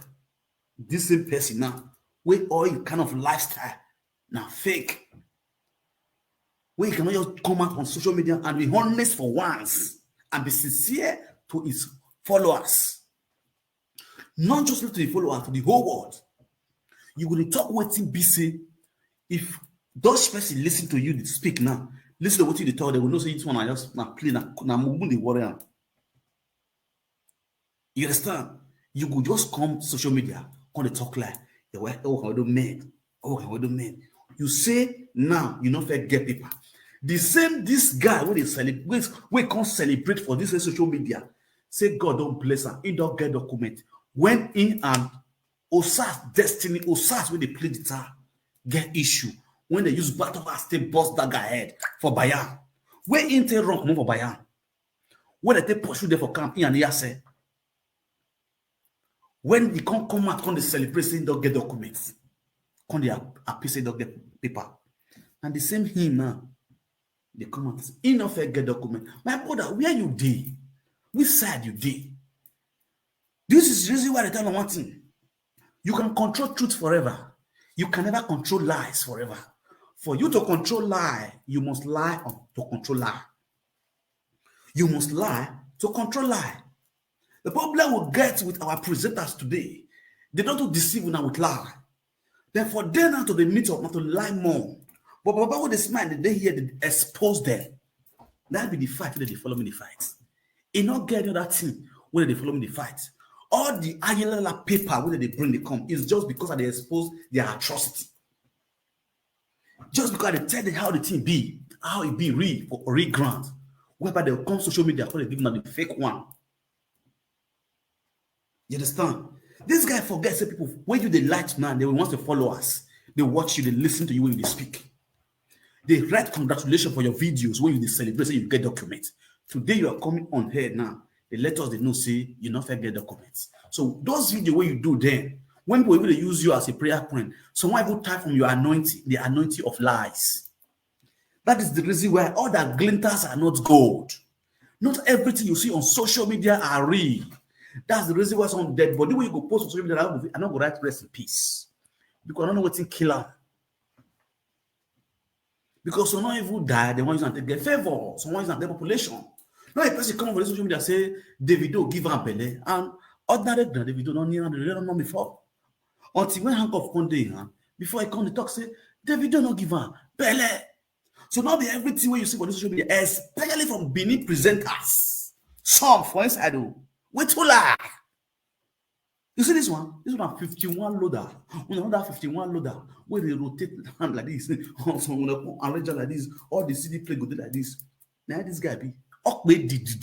This same person now, where all you kind of lifestyle now fake. Where you cannot just come out on social media and be honest for once and be sincere to his followers. Not just to the followers, to the whole world. You will talk what thing be say. If those person listen to you speak now, listen to what you talk, they will know say this one I just now play now moving the warrior. You understand? You could just come social media, come to talk like oh do men. You say now you not fair get people. The same this guy when they celebrate, we can't celebrate for this social media. Say God don't bless him, he don't get document. When in and Osas destiny, Osas when they play guitar, get issue. When they use battle as they bust that guy head for Bayern. When Inter wrong come for Bayern. When they take pursue there for camp, in and here say. When you can't come out, they celebrate saying don't get documents. When they appear say don't get paper. And the same him now, they come out and say, enough get document. My brother, where you did? Which side you did? This is the reason why I tell you one thing. You can control truth forever. You can never control lies forever. For you to control lie, you must lie to control lie. You must lie to control lie. The problem we get with our presenters today, they don't do deceive now with lie. Then for them now to the meet up, not to lie more. But Baba with the smile, they hear they expose them. That'll be the fight where they follow me the fight. It not get that thing where they follow me the fight. All the ayala paper where they bring they come is just because they expose their atrocity. Just because they tell them how the thing be, how it be real or real ground. Whereby they come social media, they give them the fake one. You understand? This guy forgets that people, when you they like man, they will want to follow us. They watch you, they listen to you when you speak. They write congratulations for your videos when you celebrate, say you get documents. Today you are coming on here now. They let us they know say you not get documents. So those videos where you do then, when people will use you as a prayer point, someone will type from your anointing, the anointing of lies. That is the reason why all that glinters are not gold. Not everything you see on social media are real. That's the reason why some dead body when you go post on social media, I'm not going to write rest in peace. Because I don't know what's in killer. Because some even die, they want you to get favor. Someone is not their population. Now a person come over the social media and say, Davido give her belly. And ordinary Davido don't know before. Until when handcuff one day, before I come to talk, say, Davido not give her belly. So now be everything where you see on the social media, especially from Benin presenters. Some, for instance, wait to lie. You see this one? This one 51 loader. Another 51 loader where they rotate the hand like this. Also, when they arrange like this, all the CD play go do like this. Now this guy be Okbe Didi.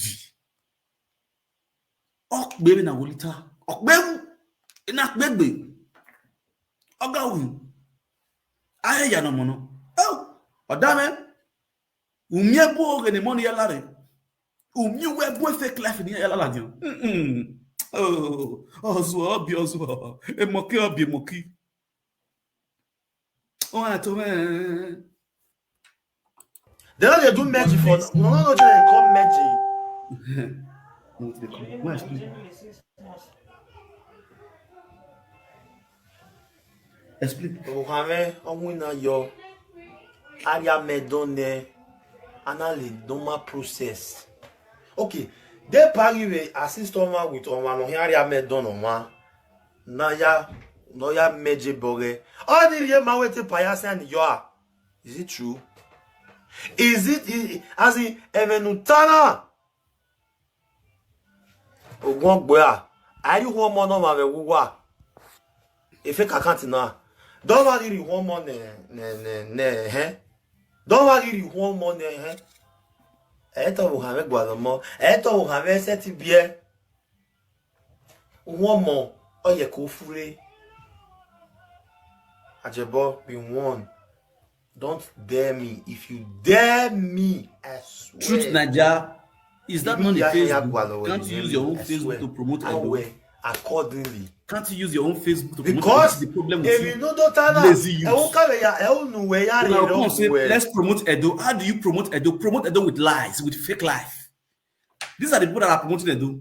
Okbe na wolita. Okbe ina okbe. Ogawu. Aye ya no mono. Oh, odame. Umye bo ge ne money yalare. Umye we bo fake life ni yalala dio. Oh, Ozo. Emoki. Oh, attends. They do magic for no, they call magic. Explique. On yo aria me donne anale doma process. Okay. They party assist on with on one aria me donne on na ya no ya meje bore. All the year my way to payasa and you are. Is it true? Is it as in evenutana? Ogun boya. Are you one more no ma ve wuwa? If you can't na. Don't worry, one more ne. Don't worry, one more ne. Eto vous avez gualomo. Eto vous avez cette bien. One more. Oh, ye kofure. Ajebo, be one. Don't dare me. If you dare me, I swear. Truth Naija, is that not the Facebook? Gualo, Can't you use your own I Facebook swear. to promote I Edo? will accordingly. Can't you use your own Facebook to promote Because Edo? The problem if with you you. know Dotana, Lazy youths. Now, come on, say, let's let's promote Edo. How do you promote Edo? Promote Edo with lies, with fake life. These are the people that are promoting Edo.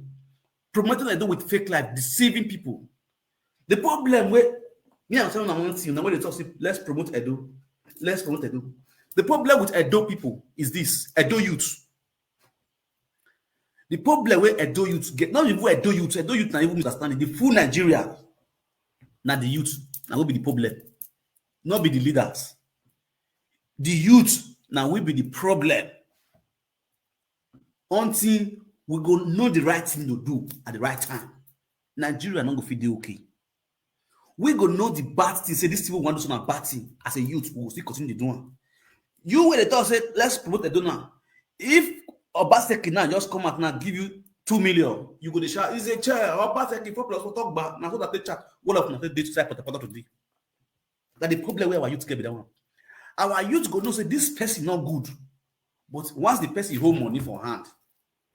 Promoting Edo with fake life, deceiving people. The problem with me, I'm telling you one thing. Now when they talk, say, let's promote Edo. Let's promote Edo. The problem with Edo people is this: Edo youth. The problem where Edo youth get, not even Edo youth not even understanding the full Nigeria. Not the youth, now will be the problem. Not be the leaders. The youth now will be the problem. Until we go know the right thing to do at the right time. Nigeria not go feel okay. We go know the bad thing. Say these people want to do some bad thing. As a youth, we will still continue to do it. You will talk say let's promote Edo now. If Obaseki now just come out now give you 2 million, you go to shout, is a chair, Obaseki 4 plus 4 talk back. Now so that they chat. What of they to say today? That the problem where our youth get that one. Our youth go know say this person not good. But once the person hold money for hand,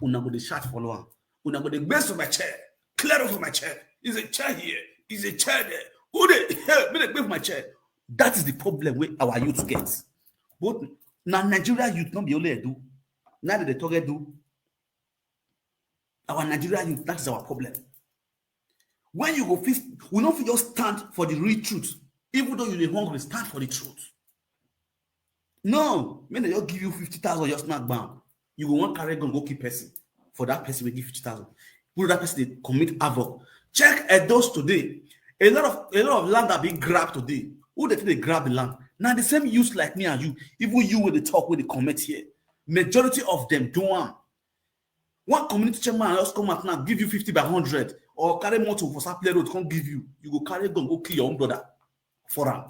una go the chat follow am. Una go the best of my chair, clear off my chair. Is a chair here, is a chair there. Who they help me to give my chair? That is the problem where our youth gets. But now Nigeria youth not be only do. Now that they talk do. Our Nigeria youth, that is our problem. When you go fist, we don't just stand for the real truth. Even though you're hungry, stand for the truth. No, when they just give you 50,000, just not bound. You go one carry gun, go keep person. For that person, we give 50,000. Put that person they commit havoc. Check Edos today. A lot of land that being grabbed today. Who they grab the land? Now the same use like me and you. Even you with the talk with the comment here. Majority of them don't. One community chairman just come out now, give you 50 by 100, or carry motor for Saple Road, can't give you. You go carry gun, go kill your own brother for him.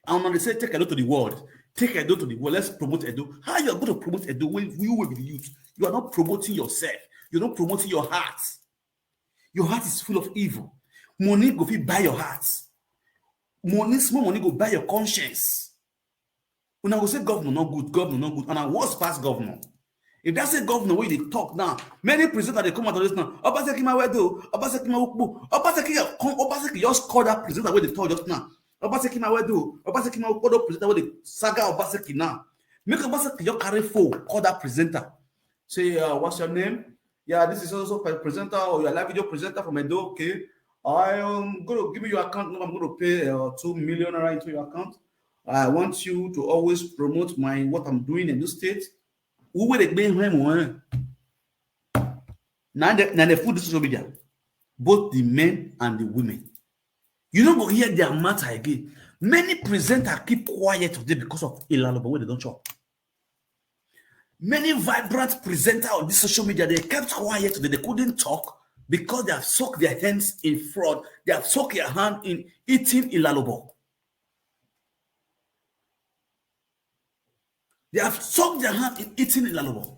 And when they say take Edo to the world, take Edo to the world, let's promote Edo. How you are going to promote Edo when you will be the youth? You are not promoting yourself. You're not promoting your heart. Your heart is full of evil. Money go fit buy your heart. Money, small money go buy your conscience. When I go say governor not good, and I was past governor. If that's a governor where they talk now, many presenters they come out of this now. Obaseki my wedo, Obaseki my ukbu, Obaseki just call that presenter where they talk just now. Obaseki my wedo, Obaseki my ukbu presenter where they saga Obaseki now. Make Obaseki just carry phone, call that presenter. Say, what's your name? Yeah, this is also a presenter or your live video presenter from Edo. Okay, I'm going to give you your account number. I'm going to pay 2 million into your account. I want you to always promote what I'm doing in this state. Who will they bring him? Now they put the social media, both the men and the women. You don't go hear their matter again. Many presenters keep quiet today because of Ilalobo where they don't talk. Many vibrant presenters on this social media, they kept quiet today. They couldn't talk because they have soaked their hands in fraud. They have soaked their hand in eating Ilalobo. They have soaked their hand in eating Ilalobo.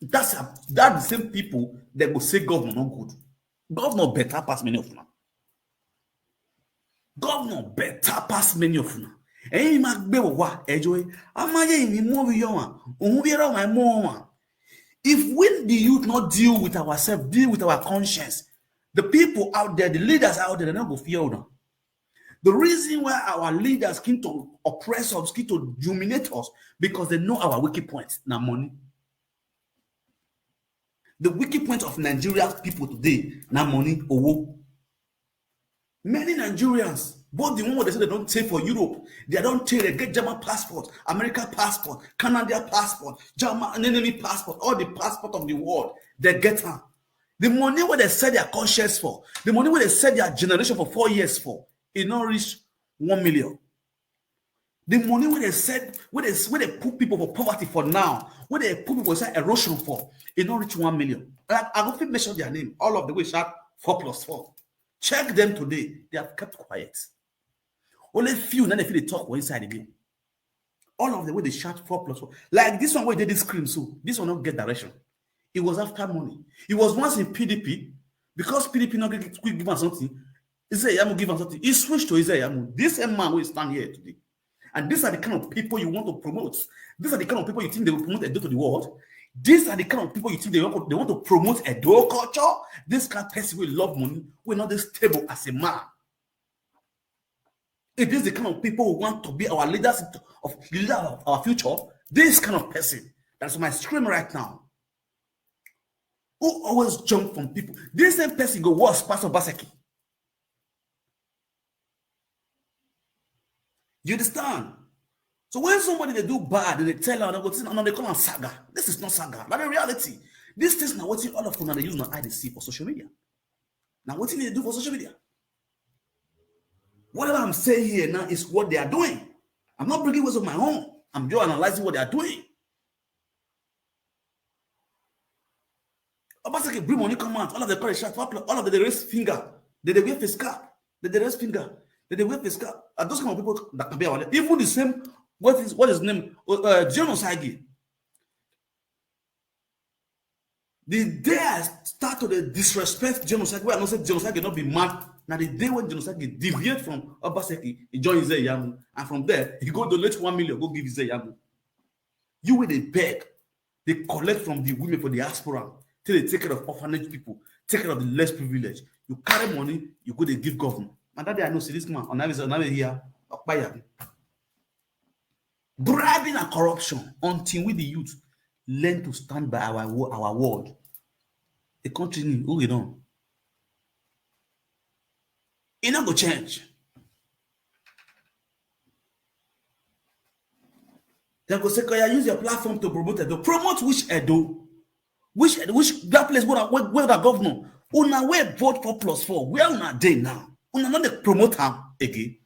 That's the same people that will say governor not good. Governor better pass many of them. Governor better pass many of them. If we the youth not deal with ourselves, deal with our conscience, the people out there, the leaders out there, they're not going to fear them. The reason why our leaders came to oppress us, came to dominate us, because they know our wicked points. Now money. The wicked point of Nigerian people today, now money, owo. Many Nigerians, both the one they say they don't take for Europe, they don't take, they get German passport, American passport, Canadian passport, German enemy passport, all the passport of the world, they get her. The money where they set their conscience for, the money where they set their generation for 4 years for, it not reach 1 million. The money where they said, where they put people for poverty for now, where they put people inside erosion for, it not reach 1 million. I go fit mention their name, all of the way shout 4+4. Check them today. They have kept quiet. Only few, then they feel they talk inside again. All of the way they shout 4+4. Like this one where they did scream, so this one not get direction. It was after money. It was once in PDP, because PDP not quick give us something. Isaiah Yamu give us something. He switched to Isaiah Yamu. This man will stand here today. And these are the kind of people you want to promote. These are the kind of people you think they will promote Edo to the world. These are the kind of people you think they want to promote Edo culture. This kind of person will love money, will not be stable as a man. It is the kind of people who want to be our leaders of our future. This kind of person. That's my scream right now. Who always jump from people. This same person go worse Pastor Baseki. You understand? So when somebody they do bad, they tell her, they call them saga. This is not saga. But in reality, this things now what all of them they use now IDC for social media. Now what they do for social media? Whatever I'm saying here now is what they are doing. I'm not bringing words of my own. I'm just analyzing what they are doing. Obaseki bring money come out. All of the courage shot, all of the raise finger. They wear face cap. They raise finger. They wear face cap. And those kind of people that can be our even the same. What is his name? John Osagi. The day I start to disrespect John Osagi, where I not say John Osagi not be mad. Now the day when John Osagi deviate from Obaseki, he join Isaiah Yamu, and from there he go donate 1 million, go give Isaiah Yamu. You will they beg, they collect from the women for the diaspora till they take care of orphanage people, take care of the less privileged. You carry money, you go they give government. And that day I know see this man on here, bribing and corruption until we the youth learn to stand by our word. The country who we don't. It not go change. Then go say, can you use your platform to promote Edo? Promote which Edo? Which that place where the governor? Una where vote 4+4? Where una day now? Una not the promoter again.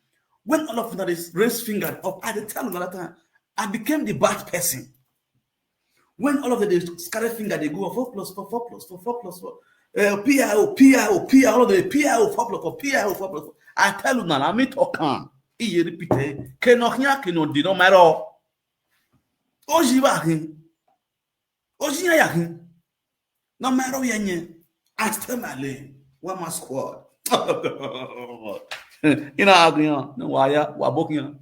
When all of that is raised finger up, I tell another time, I became the bad person. When all of the scarlet finger they go 4+4. PIO, all of the PIO 4+4, PIO 4+4. I tell you now, I mean talking. He repeated, Kenokia cannot do no matter. Ojiwahin, Ojiyahin, no matter where I still my lane. One my squad. You know, no wire, wabokia.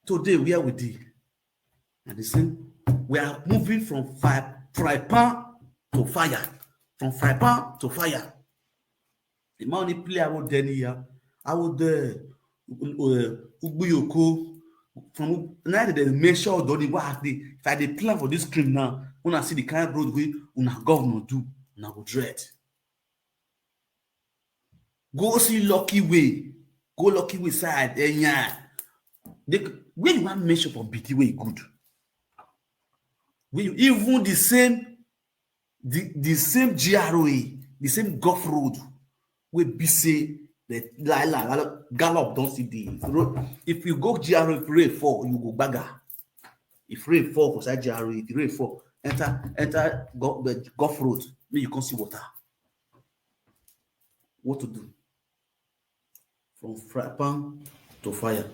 Today we are with you. And the same, we are moving from fry pan to fire. From fry pan to fire. The money play I would then here. I would Ubuyoko. From now they make sure don't what if I plan for this cream now, when I see the kind of road we una governor do, una go dread. Go see Lucky Way. Go Lucky Way side. Yeah. When you want to make sure for BT way good. When you even the same GROA, the same Gulf Road, we be say the gallop don't see the road. If you go GROA, if rain fall, you go bagger. If rain fall, for GROA, if rain fall, enter the Gulf Road, then you can see water. What to do? From fry pan to fire.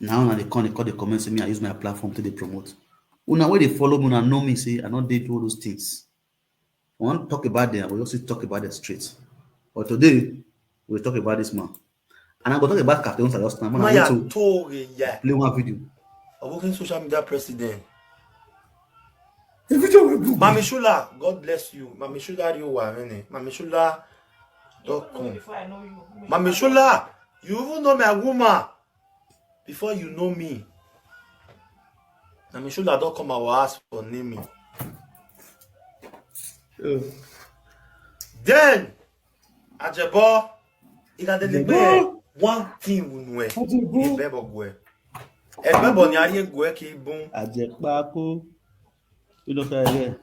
Now they call the comments me. I use my platform to they promote. Una where they follow me, and know me, say I not did all those things. I want to talk about them, we also talk about the streets. But today, we'll talk about this man. And I'm going to talk about Captain Salos now. Maya Tory, yeah. Play one video. I'm working social media president. The video will do. Mami Shula, God bless you. Mami Shula, you are in Mami Shula.com. Mami Shula, you even know my woman before you know me. Mami Shula.com, I will ask for naming. Then, Ajebo, il a délivré one thing vous nouez. Ebebo gwe. Ebebo ni ariye gwe ki bon. Ajebako. You know that.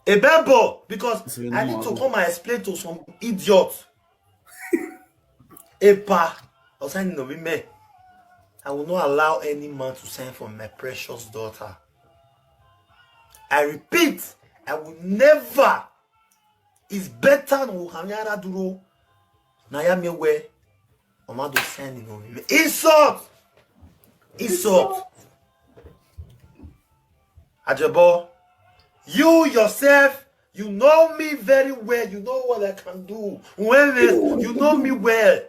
Ebebo, because I need to come and explain to some idiot. Epa, I sign no me. I will not allow any man to sign for my precious daughter. I repeat, I will never. It's better no hanyara duro na ya mewe Omado sending on me. Insult! Insult! Ajabo, you yourself, you know me very well. You know what I can do. You know me well.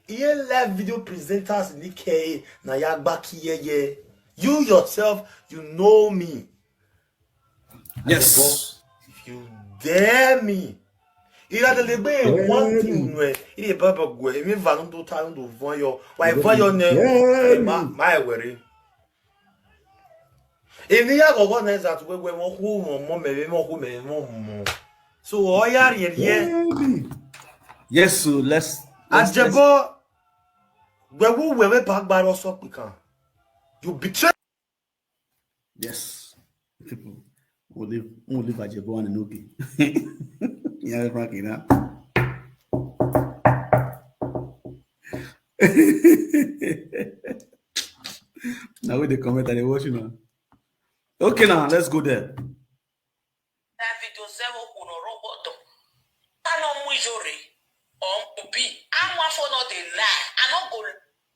Here live video presenters in DK na yagbaki ye. You yourself, you know me. Yes. Ajabo, if you dare me, il a de l'ébé one thing ouais. Il est pas quoi. Il me va nous tout temps nous voyons. Ouais voyons ne. Ma worry. Et il y a encore des autres où on court mon. So oh y a rien. Yes, so let's Ajabo, we will back by us up can. You betray. yes. People will live at Jebo and Nuki. Yeah, Frankie now. Now with the comment and they watching now. Okay, now let's go there.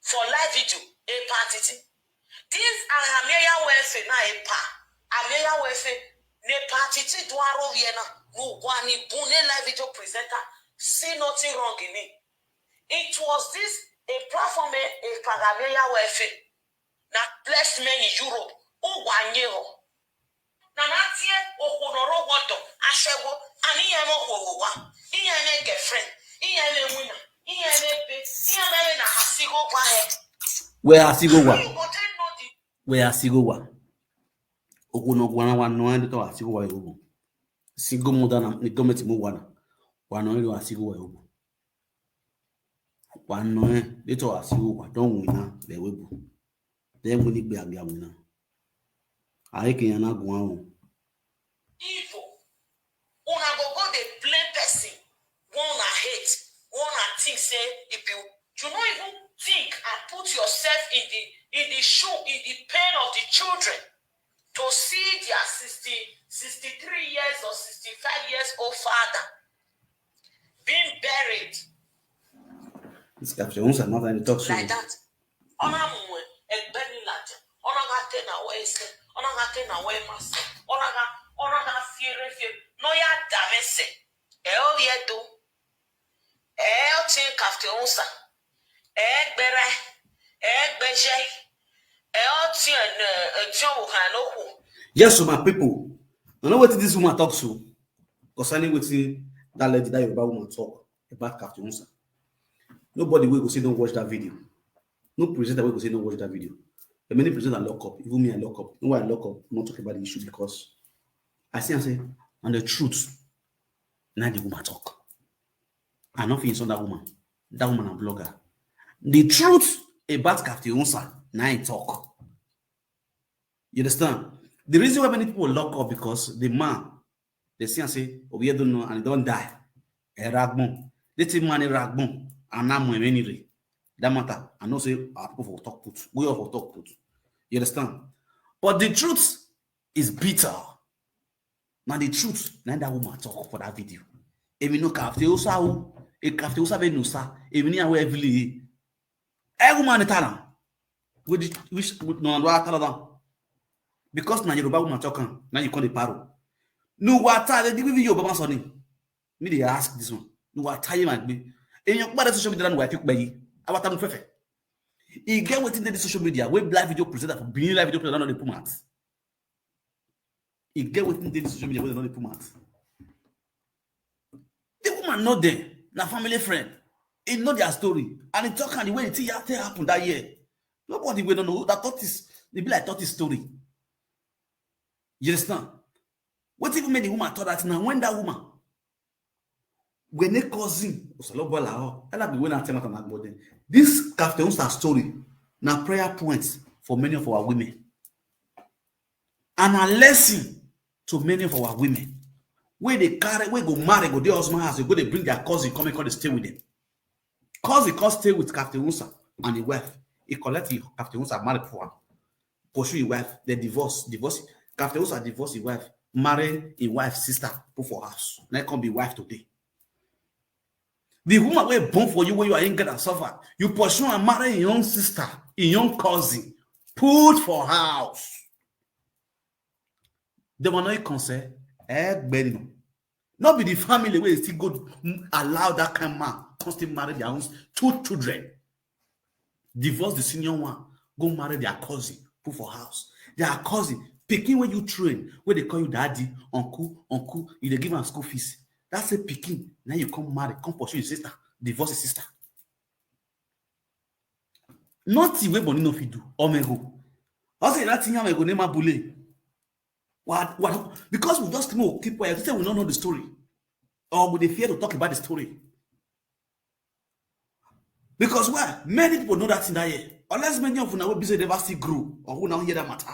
For live video, a party. This Amelia Welfare na a pa. Amelia Welfare ne party Duaro Vienna. No one bune live video presenter. See nothing wrong in it. It was this a platform a Amelia Welfare. That blessed men in Europe. Oh, 1 year. Nanatie Okonoro Wato, Ashewo, and Iamo, Ian girlfriend, Ian winner. Where Asigowa? Okuno one no and to Asigowa. Single modern Nicomet Muwana. One only Asigowa. One no little Asigowa, don't winner, they will. Then will it be a winner? I can not go on. Evil. Una go the plain person. One I hate. One I think say if you not even think and put yourself in the shoe, in the pain of the children to see their 63 years or 65 years old father being buried. This capture won't have nothing to talk to. Like that. Ona mwe egbeni laje. Ona ga te na wese. Ona ga te na we mase. Ona ga fiere. No ya damese. E o yedo. Yes, so my people, I know what this woman talks to concerning what that lady that Yoruba woman talk about Captain Musa. Nobody will go say don't watch that video. No presenter will go say don't watch that video. The many presenters lock up, even me I lock up. No, I lock up, I'm not talking about the issue because I see and say, and the truth, now the woman talk. And nothing is on that woman. That woman a blogger. The truth about Captain Musa, now I talk. You understand? The reason why many people lock up because the man, they see and say, oh, we don't know, and don't die. A ragbon. They say man a ragbon. And now my many. That matter. I know say our people for talk put. We all for talk put. You understand? But the truth is bitter. Now the truth, now that woman talk for that video. If you know Captain Musa, a Captain Musa be Nusa, if you know heavily, every woman is talent. Which no one tell them. Because now Yoruba woman talking, now you call the paro. No water, they give you your Baba Sonny. Me they ask this one. No water you might be. And your mother social media why pick by you. About time perfect. You get within the social media, we live video presenter for being live video presenter on the Pumat. You get within the social media, we not the Pumat. The woman not there, na family friend. It know their story. And it talk and the way it happened that year. Nobody will know that thought is they be like thought is story. You understand? What even made the woman thought that now when that woman when they cousin this Captain Musa story now prayer points for many of our women and a lesson to many of our women where they carry where go marry go their husband house they go they bring their cousin come and stay with them. Cousin can stay with Captain Musa and the wife. He collect Captain Musa married for him, pursue his wife, they divorce. Captain Musa divorce his wife, marry his wife's sister, put for house. Now come be wife today. The woman will born for you when you are young and suffer. You pursue and marry a young sister, a young cousin, put for house. They will not consent. Not be the family where still go allow that kind of man constantly marry their own 2 children. Divorce the senior one, go marry their cousin, put for house. Their cousin, picking when you train, where they call you daddy, uncle, you they give them school fees. That's a picking. Now you come marry, come pursue your sister, divorce your sister. Not the way Bonnie no fit do. Omego. Also, that thing I'm going to bully. What? Because we just know, keep quiet. We don't know the story. Or we fear to talk about the story. Because why? Many people know that in that year. Unless many of you now busy never see grow or who now hear that matter.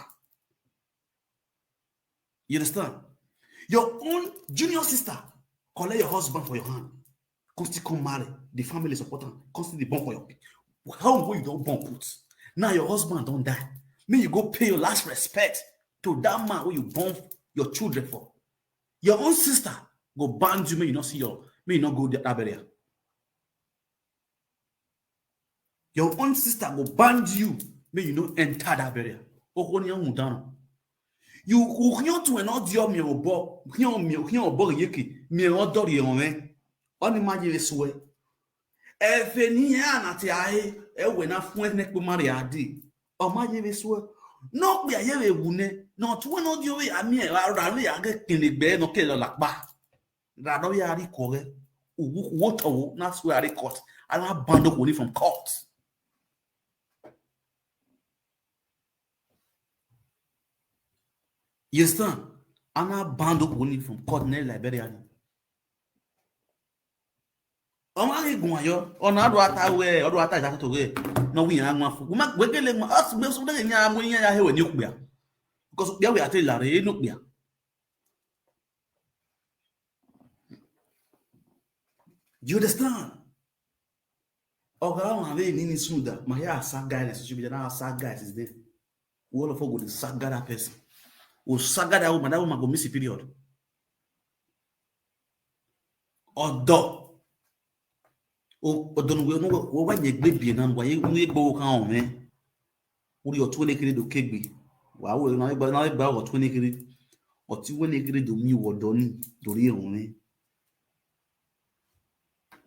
You understand? Your own junior sister collect your husband for your hand. Constantly come marry. The family support them. Constantly born for your. How will you don't born put? Now your husband don't die. May you go pay your last respect to that man who you born your children for. Your own sister go ban you. May you not see may you not go that area. Your own sister go ban you. May you not enter that area. You can't do another deal. Me obo yeki. Me odor yeome. On imagine this way. If any anati aye, when I find neck with Mariadi, or my years were no be a year wune, not one of you. I mean, I get in the bed, no kill like ba. Rado yari kore, what that's where I caught. I don't bundle only from court. Yes, sir. I'm not bundle only from court, near Liberian. Omari guayo ona do atawe odo ata ja to we no wi yan afo we gele mo as be so de nya mo nya ya he we ni okbia because okbia we ate lare e no okbia you understand oga on ave ni suda ma ya sa guys should be na sa guys is there all of us go the saga that person o saga that woman go miss period odo o don we no wa nye gbebie na wa ye gbo kan o me ori o to le kire do kegbe wa wo na gba o to le kire o ti wo le kire do mi wo do ni dori ehun me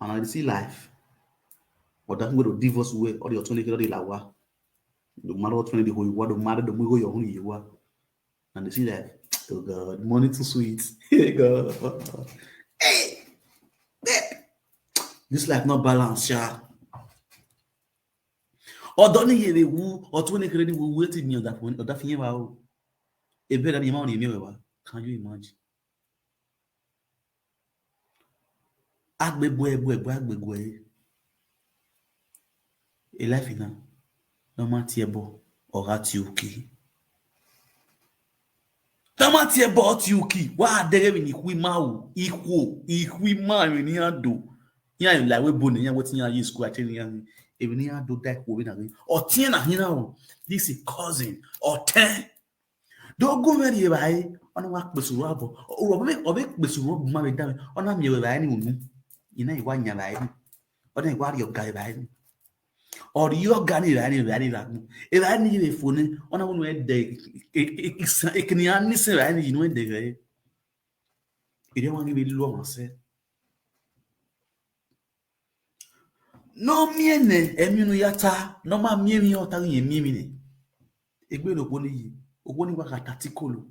and I see life or that we do divorce way or the to le kire de la wa do maro to le de ho wa do maro do mu go yo hun yi wa and they see that oh God money too sweet hey God hey this life not balance, yeah. Or don't you hear who or 20 credit will wait in you that one or that thing about a better amount of you. Can you imagine? Agbe boy. A life in no matiebo or at yuki. No matiebo at yuki. Why there in equi mau equal man in here do. Yeah, like we born here, what's in your school? I tell you, even here do that we na or 10 na here this is cousin or 10. Don't go very by on work besuro or make besuro marry down on am you by any woman. You know, one year by or then what your guy by or your gun is very if I need a phone on a one day it can only say any you know the guy. You don't want to be long, I said. No miene eminu yata no ma miemi yota yin miemi ne egbe lo boni yi ogbo ni wa katatikolo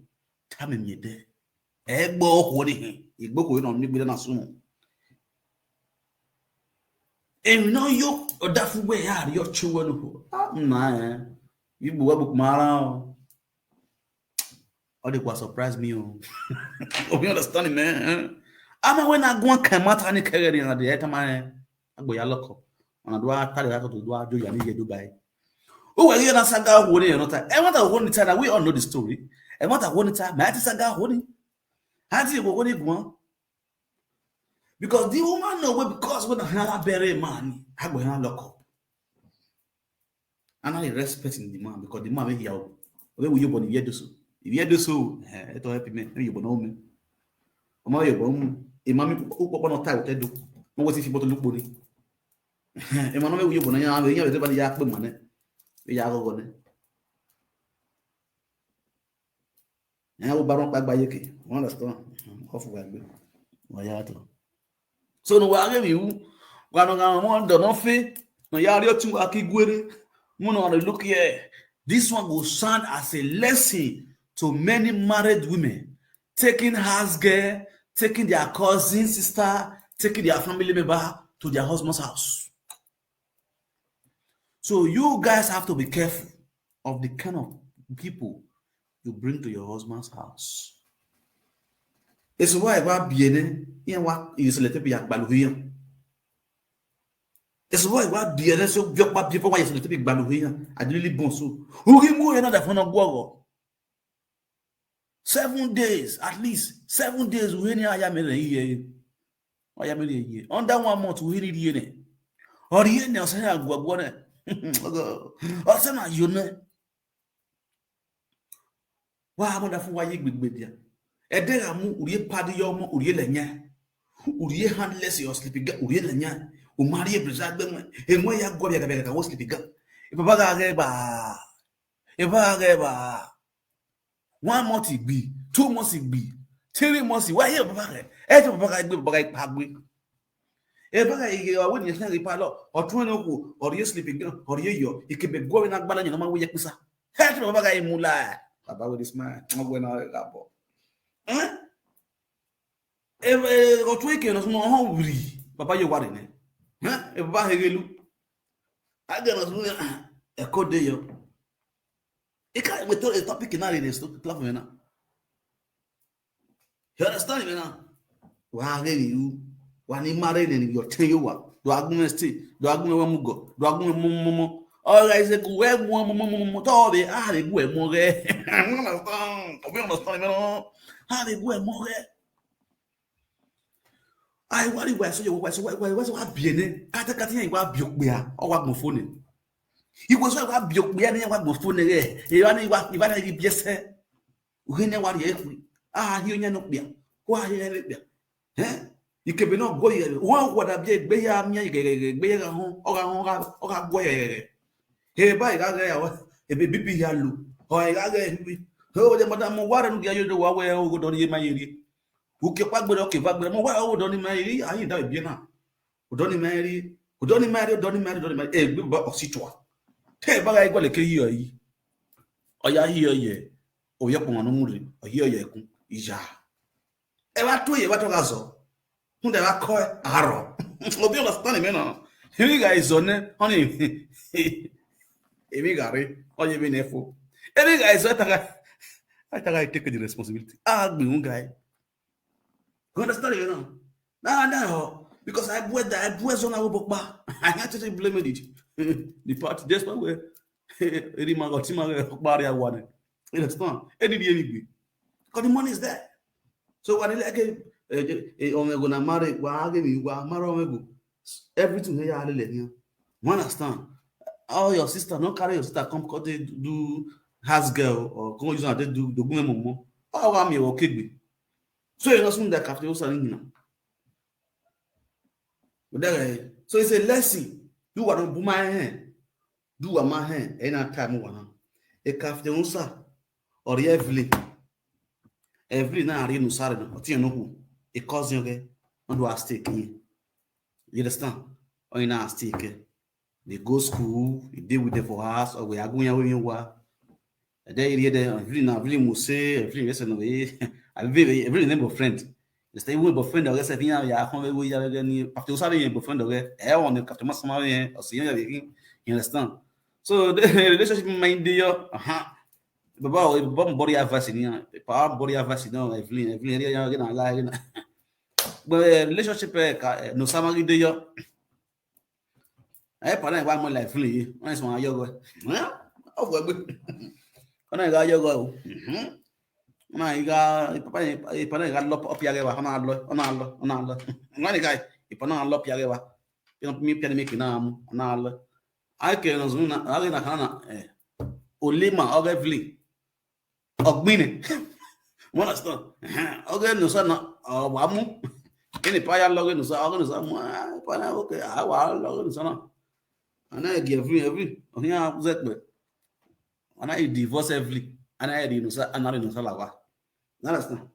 ta me miede egbo okwo ni igbo ko no ni gbe na sumo emi no yo odafu gbe ya yo chuwo no na igbo wa bu mara o de kwa surprise me o you understand man ama when I go kan mata ni kere ni na de eta man agbo ya loko on doit tell that to do ajo ya ni Dubai. Oh, we na saga ho ni no ta. E want to ho ni ta that we all know the story. E want to ho ni ta, ma ti saga ho ni. Ha ti go ho ni gun. Because the woman know we because when na bury man, ha go na lock up. And I respecting the man because the man we here. We you born here do so. If you do so, to help me, you born me. O ma you born e ma mi o popo no ta o te do. mo ti fi boto lupo ni e mo no me yo bona ya be ya be ba ya pe mo ne be ya go ne ya wo baron pa gba yeke understand off wa gbe wa ya to so no wa ge mi wu wa no ga mo do no fe no ya ri o ti wa ki gwere mo no look here. This one will sound as a lesson to many married women taking house girl, taking their cousin, sister, taking their family member to their husband's house. So you guys have to be careful of the kind of people you bring to your husband's house. It's why I bien you select be akbaluhian. It's why I bien so biokpa people why you select be akbaluhian. I really bon so. Who can go another for no go? 7 days at least. 7 days we any aya mere here. Aya mere here. Under 1 month we need here. Or here na say agwagwo na. O say na you know. Wa mo da fun wa ye gbegbe dia. Edera mu uriye padi yo mo uriye lenya. Uriye handless your sleeping girl uriye lenya. O marie brisa gbe enwe ya gwo bia ga wo sleeping girl. E baba ga ge ba. E baba ga ba. 1 month igbi, 2 months igbi, 3 months why here baba ga. E to baba ga gbe baba ga pagbe. E baba ige wa woni yan ripa lo. Otun no ku uriye sleeping girl uriye yo ikebe gwo na gbala yan ma wo ye pisa. E to baba ga imula. Baba with this man. Mo gwe na ga bo. Otun ike no so ho wuri. Baba yo ware ne. E baba hegelu. Aga no so e code yo. E can't we talk a topic in our this platform now. You understand me now? Wa really you when you married and you tell you what do argument stay do argument we mugo do argument momo all guys say go we momo to be ah dey go e mo re we understand me no ah dey go e mo re I worry why so you why so bien kata yan wa bi okpe a o wa gbon phone Iwo so wa bi okpe na yan wa gbon phone re e wa ni wa na bi ese o ne wa re ku ah hi onya no kpe ko ah ye re ikebe no go ye won wo da bi egbe ya mi egbe ya ho o ga go ye he ba ga ga ya wa e be bibi ya lu o ga ga bi ho de madam wa ra nu ya yo wa we o go do ye ma yiri uke pa gbe o ke va gbe mo wa o do ni ma yiri ayin da bi na o do ni ma yiri e gbe ba o si to te ba ga igbo le ke yi o ya yi ye o ye pon anu mu re o yi ye kun ija e wa to ye wa to ga so Hunde wa ko aro. Obi understand me no. Emi guys one honey. Emi gare onye be nefo. Emi guys I take the responsibility. Be un guy. You understand me no? No. Because I was on our book. I had to blame it. The part just where Eri Magotima Baria one. You understand? Any because the money is there. So what like omego na marry wa agemi wa mara omego everything here are le you understand all your sister no carry your sister come because they do house girl or come use they do dogun momo all wa mi o kegbe so you know some that cafe o sari hina so it's a lesson do what on my hand do what my hand any time one e cafe o sa or every na ari no sare no ti no hu a cousin okay on do stake in you understand or in a stake they go school you deal with them for us or we are going away wa they really now really must say really listen away I really name of friend you stay with boyfriend or say ya come we ya ni after you say boyfriend okay on the captain masama or see you understand so the relationship mind there Baba body advice ni pa body advice no Evelyn ya na la but relationship no samari de yo pa na wa mo la Evelyn won so ayo go o fo gbe ona ga ayo go na iga pa na ga lo op ya wa na lo ngani ga pa na lo ya wa mi pia mi kina mu na lo ai ke no zuna ai na kana olima o Evelyn Ogbini. Understand? Okay, no son wa mu. Any paya login is organization. Okay, I will login is on. And I give every. On here, exactly. And I divorce every. And I didn't say another in Salawa. Understand?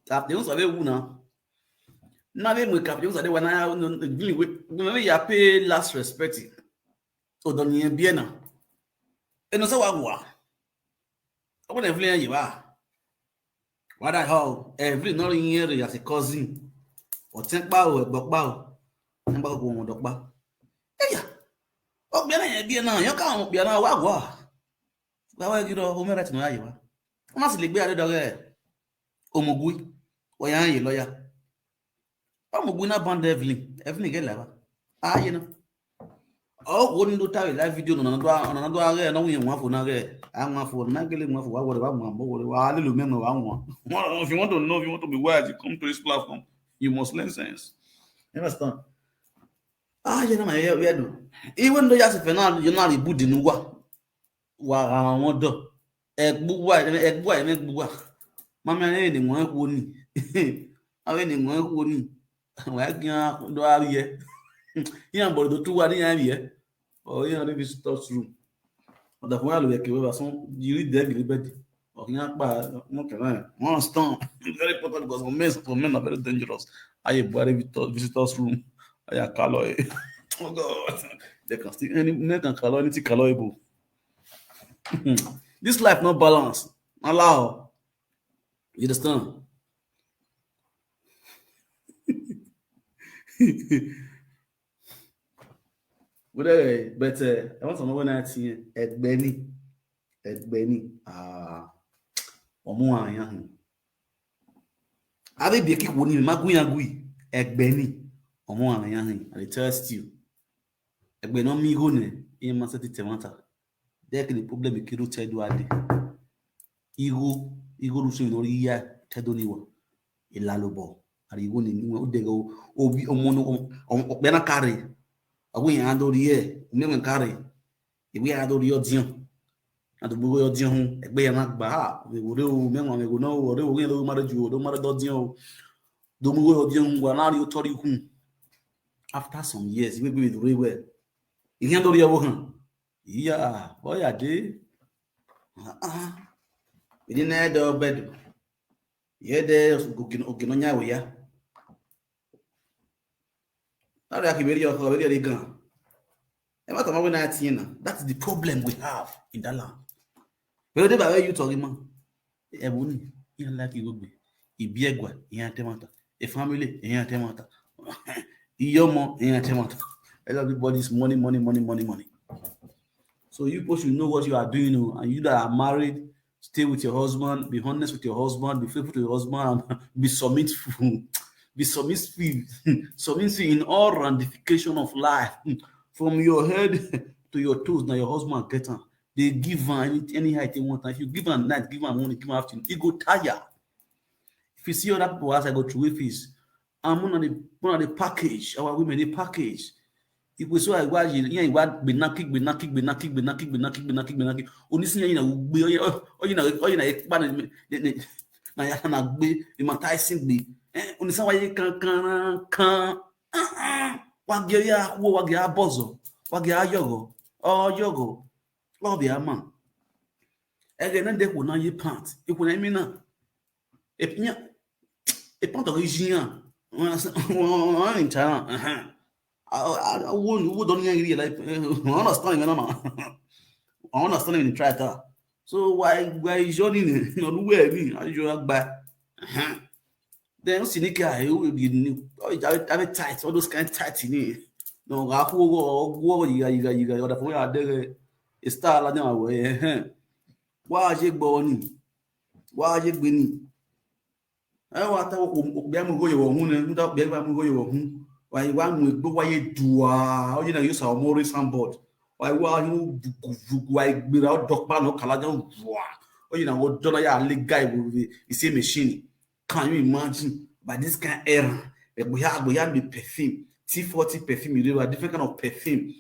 Captains of a woman. Nothing with captains are the one I dealing with. Maybe you pay last respect. So don't you be na? And also, I want to play you are. What I how every not in here as a cousin or take bow, but bow, and bow go on the bow. Yeah. Oh, be now, you can't be an hour. Well, you know, who met no Iowa. I must be a dog. Omogui, why are you lawyer? Omoguna band Evelyn get lava. Ah, you know. Oh, wouldn't do tell live video on another area, no one for Nagre. I'm not for Nagling of what about one, little men of one. If you want to know, if you want to be wise, you come to this platform, you must learn sense. You understand? Ah, you know, my head. Even though you have to you're not a good in what. Wow, what do? Egg boy, make boy. Mamma, anyone wouldn't. Anyone wouldn't. Well, do I hear? Yeah, but the 2 are in here. Or you know, the visitor's room. But the while we are some you read there, liberty. Or young bad, okay, one stone. Very important because for men are very dangerous. I have visitors' room. I have calloy. Oh God, they can still any can calloy anything calloyable. This life not balance. Allow. You understand? But I want to know when I see Egbeni. Omo yan. Abi be kick woni maguyagui Egbeni. Omo yan. I trust you. Egbeni mi go ne e ma seti temata. There the problem e kiro tedu ade. Igo lu so lori ya tedoniwa. Ilalobo. Ari go ni o de go obi omo no o na carry. Awe yan do rie, o me carry. Iwe ya do rio dian. Adugbo yo dian hun egbe yan agba we wo re o me won me go no wo re o rin lo mare ju o do mare do dian o. Do mo yo dian wa na ri o tori kun. After some years, we be very well. Iyan do rie wo han. Iya, boy ade. We didn't do bed. Ye de ogino nya we ya. That's the problem we have in that land. But they you talking man. Ebony, you like you would be. Ibiegwa, a family, Yomo, everybody's money. So you people should know what you are doing, and you that are married, stay with your husband, be honest with your husband, be faithful to your husband, and be submissive. Be submissive in all ramification of life, from your head to your toes. Now your husband get on. They give her any height they want. If you give her night, give her morning, give her afternoon, he go tire. If you see other people as I go through with his, I'm one of the package. Our women the package. If we saw I watch you, yeah, what be knocking. Only see you know, be unisa waye kan wagya bozo wagya yogo love man ege na de ko na ye pant iku na mi na epnya e pant original on ta wo don yan ri like understand na understand in try that. So why joining no where me ajo agba then sinika I tight all those kind of tight in no go you got other for there a star la na we wa je gbo ni wa je gbe ni e wa ta ko bi am go ye wo hu ne nda bi am go ye wo hu wa mu gbo wa ye dua o je na use our more sandboard wa you wa gbera o dokpa no kala jan wa o je na wo dollar ya le guy with the same machine. Can you imagine by this kind of era? We have the perfume, T40 perfume, you know, a different kind of perfume.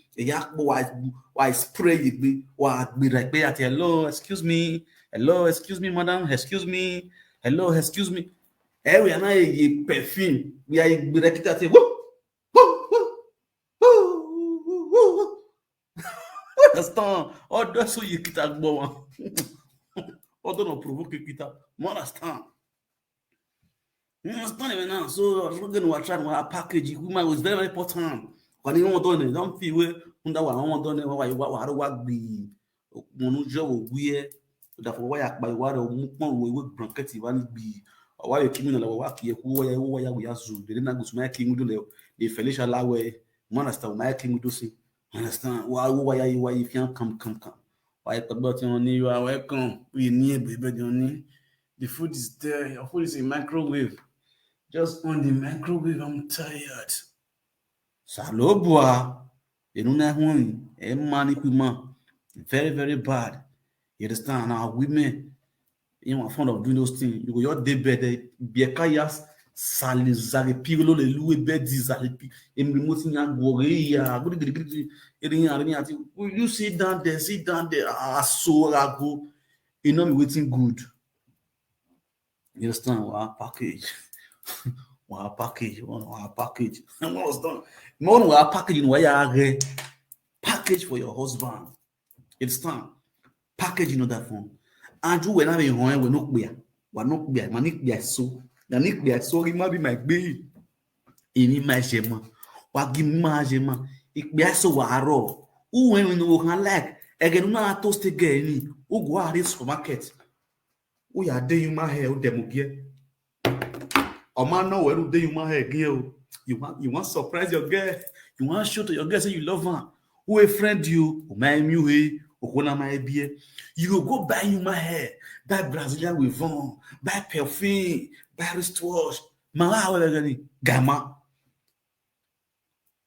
Why spray it be? Why be like that? Hello, excuse me, madam, excuse me. Hello, excuse me. Eh, we are not a perfume. We are a director. Say, woo, woo, woo, woo, woo, woo. Understand? All that's so you kita go. All don't provoke kita. Understand? You understand it now? So I'm not going to try to package. Woman was very, very important. When you want done, don't feel where under what I want done. Why you what be monujo we therefore why by what we bronchite even be why you kimi na wa ki ku wa we azu de na go to my king do the felicia lawe understand my king do see understand why you can't come why about you are welcome we need baby on the food is there, your food is in microwave. Just on the microwave, I'm tired. Salobua, you know that one, very, very bad. You understand? Now, women, you know, fond of doing those things. You go, your day bed, Biakayas, Salizari, Pirlo, the Louis Bedizari, and remoting young warrior. You sit down there, so I go, you know, me waiting good. You understand? Our package. Our package. Our package. And what was done? More than our package in where package for your husband. You understand? Package in that phone. And you when I be home, we not be. We not be. Manik be so. Manik be so. It might be my baby. Ini my shema. Wa give my shema. It be so waro. Who when we know can like. Again, we not toast again. Who go out this supermarket. We are doing my hair with them again. Oh man, no, we're doing my hair, girl. You want to surprise your girl. You want to show to your girl say you love her. Who a friend you? My you you go buy you my hair, buy Brazilian Weavon, buy perfume, buy wristwatch. Gamma.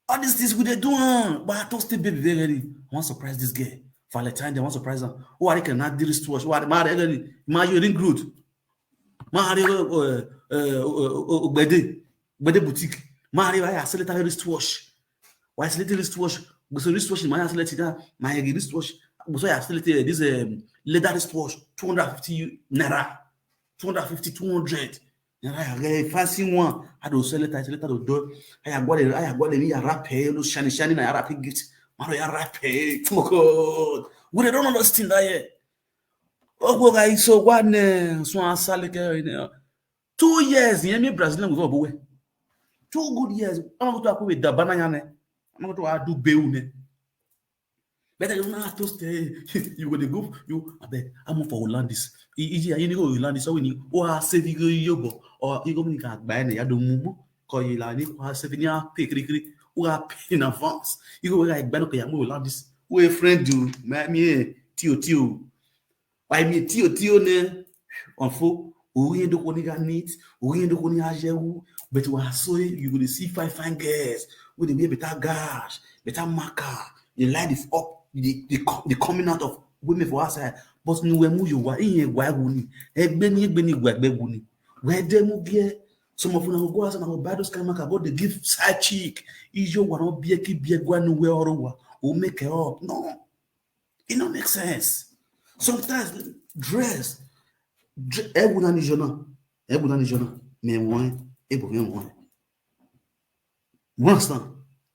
All these things we they doing, but I told still baby very ready. I want to surprise this girl. Valentine, they want to surprise her. Who are they cannot do wristwatch? Who are they married? Married ring good. Married Bede boutique. Married I select a wristwatch. Why select wristwatch? Because wristwatch in my select my wristwatch. So I select this leather wristwatch 250 naira. 250 200. I fancy one. I don't sell it. I select the door. I have got a rap no shiny na rap gift. Mario rap oh we don't understand that yet. Oh guys, so one so I sell 2 years in Brazilian with Oboe. 2 good years. I'm going to with the banana. I'm going to do beune. Better you not to stay. You go to go. You, I bet I'm for Hollandis. You go Hollandis. So we need or save you or you go make a buy na do mumu. Call you like or save ni a pay kri or pay in advance. You go like buy no kaya mo Hollandis. We friend do me tio. Why me tio ne on fo. We ain't do got neat. We ain't do any but we are so you will see fine girls with the better gas, better marker. You light it up the coming out of women for outside. But no when you were in a waguni, a where they move here. Some of them go out and about those kind of about the gift side cheek. Is your one be a keep be a guan where or make it up. No, it don't make sense. Sometimes dress. Ebuna ni jona mais moi ebo bien moi understand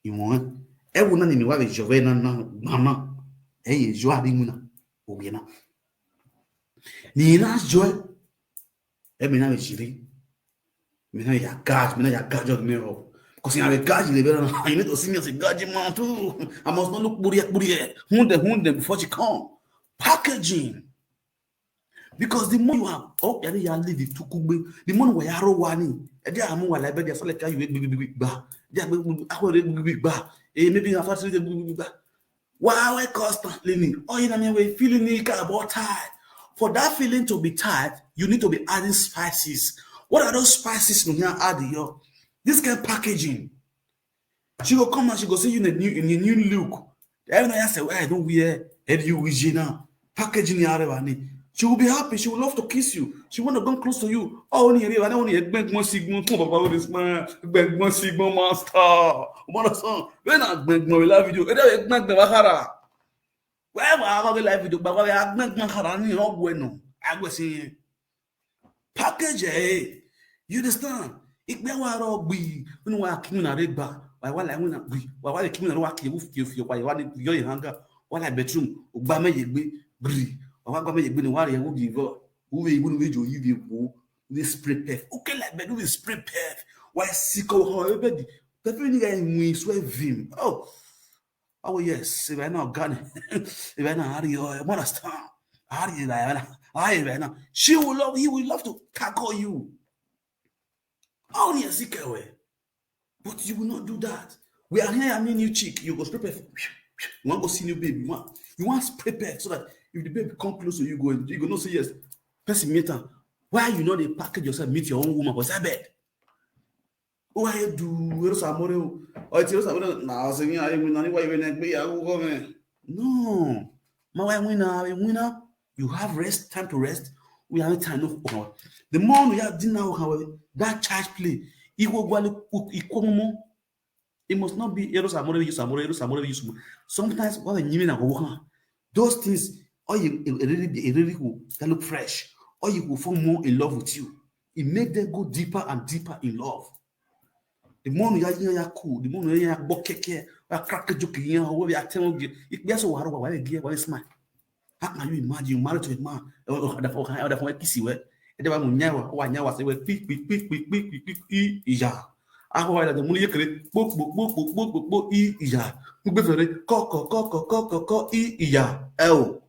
you want ebuna ni mi wa be jove na mama e jo abi muna o bien na ni na joy e me na be jiri me na ya gauge of me up because you gauge le better you need to see me as a gauge man too. I must not look buri hunde before she come packaging. Because the more you have, you leave it to Kugbe, the more we are one. They are more like they select you big bar. They are big bar. Maybe after the big bar. Why constantly? Oh, you know, we're feeling about tired. For that feeling to be tired, you need to be adding spices. What are those spices you can add here? This kind of packaging. She will come and she will see you in a new look. Every night I say, well, I don't wear you with now. Packaging the she will be happy. She will love to kiss you. She want to come close to you. Oh, I don't want to beg more sigma. About this man, beg more sigma master. What a song. When I beg more live video, and I beg the Bahara. Well, I have a live video, but I beg Mahara. No bueno. I was saying package. You understand? Ik ben waar op bi, when we are king na reba, why like when bi, why the king na wa ki you why you hanga, why like bedroom, ugba me yegbe, bri, why gba me yegbe ni wa re wo give up. Who we even we jo you go, we spray perf. Okay like bedroom we spray perf. Why sick of how everybody, every nigga we swear vim. Oh yes, if I know Ghana, if I know how you understand, how you like, she will love you, will love to tackle you. Only a sick away. But you will not do that. We are here, I mean, new chick. You go spray perf. You want to go see new baby. You want spray perf so that if the baby come close to you, you go not say yes. Person meet her. Why you know they package yourself, meet your own woman, was that bad? Why you do? Or it's now saying I win why you no. My wife winner. You have rest, time to rest. We have time no. The more we have dinner, however, that charge play, it must not be sometimes when you those things, or you really that look fresh, or you will fall more in love with you. It made them go deeper and deeper in love. The more you are cool, the more you are bokeke, crack a joke, we are telling you, it be so hard while you smile. How can you imagine you married to a man? Other kiss you, and the one never say, quick, yeah. I hold the money, book, yeah. Coco, yeah. Oh,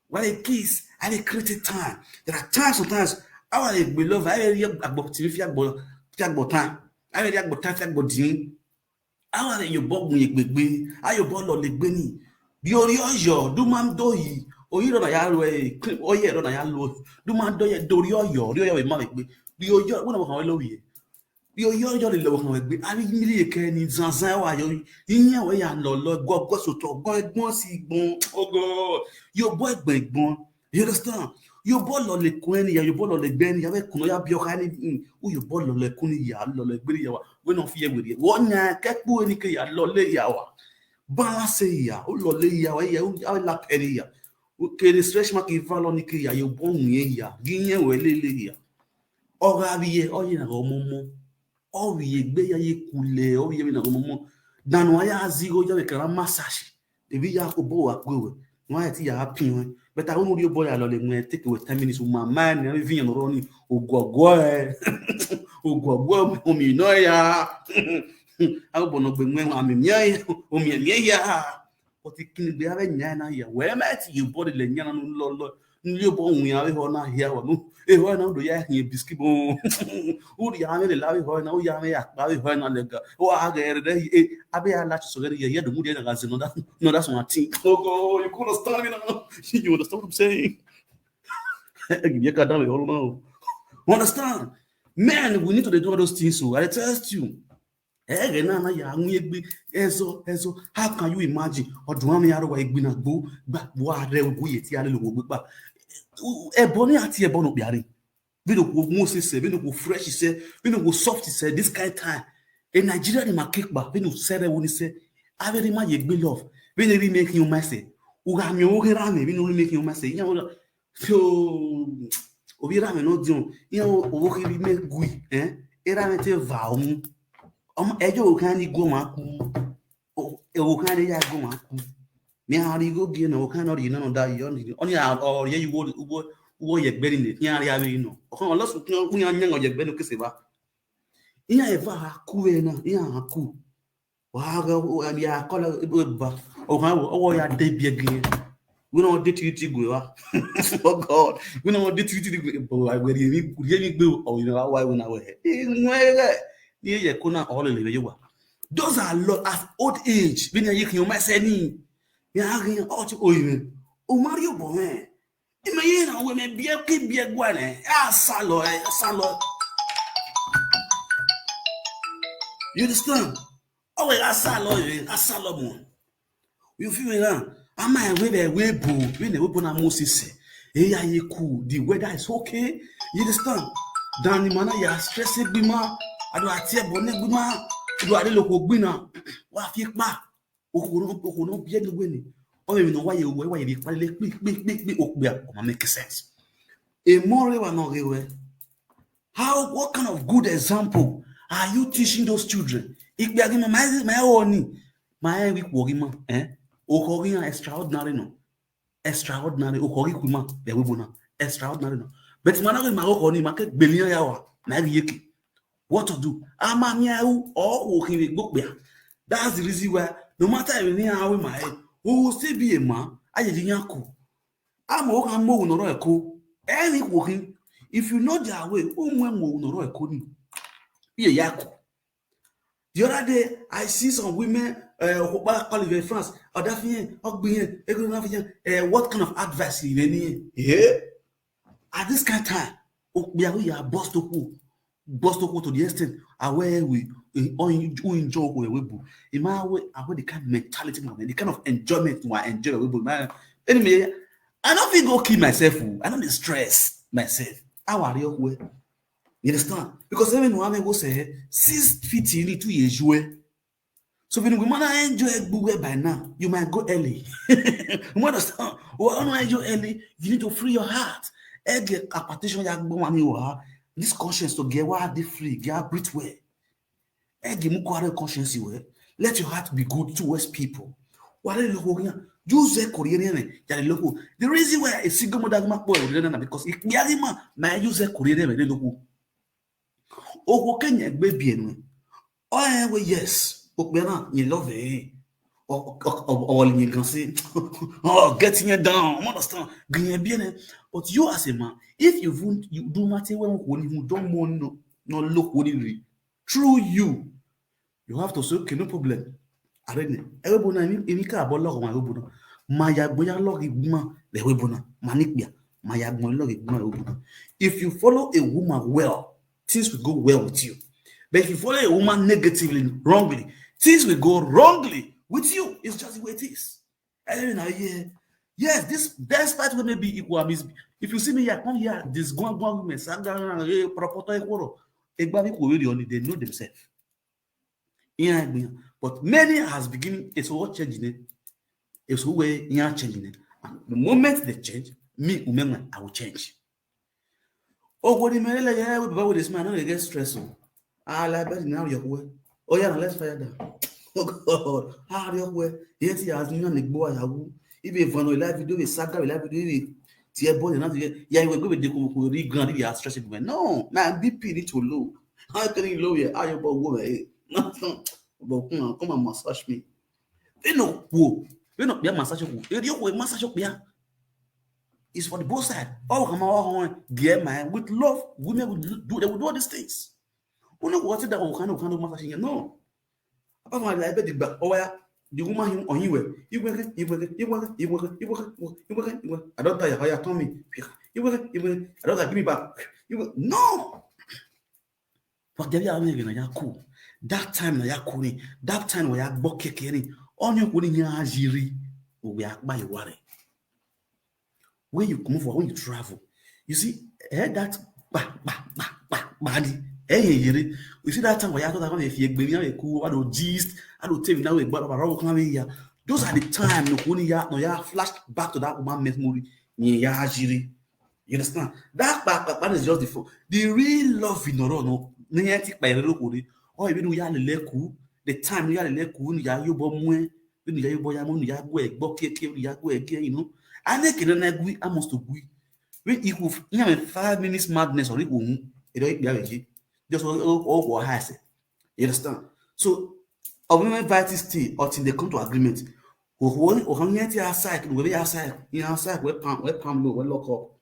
while a kiss, I created time. There are times, sometimes, I will be love, I will about time. I will about time, but Jim. I will you bog me, baby. I you ball on the benny. The Oreo, do man do ye. Or you don't know, clip, or yet on a yellow. Do man do ye, do your mammy. The Oreo, one of our low ye. The Oreo, low, I really can in Zanzawa. In your way, and Lord, God, so talk, God, once he born. Oh, God, your boy, big born. You understand? Your ball on the Quenya, your ball on the Benny, you have a your hand. Oh, your ball on the Kunia, Lolly, we're not fear with you. One night, can't do anything, Lolly Yawa. Balancia, oh, Lolly Yawa, I lap any. Okay, the stretch mark in Valonica, you born here, Guinea, well, Lilia. Or Ravier, or in a homo. Or we be ye cool, or you in a homo. Dan why zero, you can massage. The Villa Oboa go. Why are you happy? But I don't know your boy. I love him. Take away 10 minutes with my man. And everything and running. Oh, go, me no ya. I want to bring me. I'm ya. Oh, me ya. But it can be a yana here. Where might you body the yana no you born we are here. A one now do ya here biscuit. Who the army the lave her now? Yammy, Baby Horn on the go. Oh, I get it. I be a latch so that you hear the mood and as no, that's one thing. Oh, you couldn't stop me now. You understand what I'm saying? You can't do it all now. Understand? Man, we need to do those things. So I test you. How can you imagine? Or do I mean, how do I go back? What they will go yet? Ebony at Ebono Biari. We don't go Moses, we don't go fresh, we don't go soft, this kind of time. In Nigeria, they might kick back. We don't say that when he say, I very much be love. We don't really make you messy. Ugami, we don't make you messy. You know, so we don't know, you know, we make good, eh? Era mete vow. Ejo can go maku. Oh, can ya go maku. Me how do you go get no kind of you know that you only or yeah you would ye bedding it. Yeah, you know. Oh, lots of we are young or your better kiss. Yeah, if I cool, yeah, cool. Wow, I mean, I call it back. Oh, how ya debut again. We don't did you go. Oh, God, we don't did you go. I will really go. Oh, you know why when I were here. Yeah, kuna all the way you are. Those are a lot of old age. When you might say, yeah, oh, even. Oh, Mario Boy. Imagine when a beer keep be a guane. Ah, salo. You understand? Oh, a Salomon. You feel that? Am I way boo? When the open a Moses, hey, you cool. The weather is okay. You understand? Danny Mana, you are stressing Bima. I do a tear bonnet Bima. You are the local winner. What you back? Oh, no, be the winning. Oh, you know why you be big, make sense. A more one no way. What kind of good example are you teaching those children? My week working extraordinary no. Extraordinary extraordinary no. But man my market billion yawa na yeki. What to do? That's the reason why no matter how my head, we will still be a man. I didn't know. I'm more no echo. Any working. If you know their way, no echo. The other day, I see some women who call France. What kind of advice you need? Yeah. At this kind of time, we are boss to the extent where we enjoy in my way, the kind of mentality, the kind of enjoyment I enjoy. Anyway, I don't think go kill myself. I don't stress myself. How are you? You understand? Because even when I go say 6 feet in 2 years, so when we want to enjoy Google by now, you might go early. You understand? When you enjoy early, you need to free your heart. Get a partition this conscience to get what they free, get breathe well. Conscience let your heart be good towards people. What are you looking at? Use the reason why a single mother because if my use Korean oh, can you baby? Oh, yes, you love it. Or you can say, oh, getting it down, understand? But you as a man, if you do matter when you don't want no look what it through you have to say, okay, no problem. I read if you follow a woman well, things will go well with you. But if you follow a woman negatively, wrongly, things will go wrongly with you. It's just the way it is. Yes, this despite what may be equal. If you see me here, come here, this one woman, they know themselves. But many has beginning, it's all changing it. It's who way changing it. And the moment they change, me, I will change. Oh, what do you mean? With this man, I get stressed. I like now your way. Oh, yeah, let's fire down. Oh, God, how your way? Yes, he has no boy. If you want to live, you do a saga, we live, you do it. Boy, yeah, you will go with the grand, you are stressing. No, man, BP need to low. How can you low here? How you about go? Come and massage me. They know who. We not be a massage. You massage up here. It's for the both side. Oh, come on, dear man, with love, women would do all these things. We know what that kind of massaging. No. Apart from like the oh yeah, the woman on you work. I don't tell you how you told me. You work. I don't give me back. No. But there are cool. That time na cool. That time where you book kekeni. On your cooling ya jiri. We are by worry. When you come for when you travel, you see, that body. You see that time where you thought if you cool, I don't gist, I don't tell you now, but those are the time no flash back to that woman memory. You understand? That is just the real love in no or even the time you know. And they can agree almost to agree. When you have 5 minutes madness or it won't, just all has it. You understand? So, a women party still or till they come to agreement. Or how many outside, outside, where palm low, where lock up.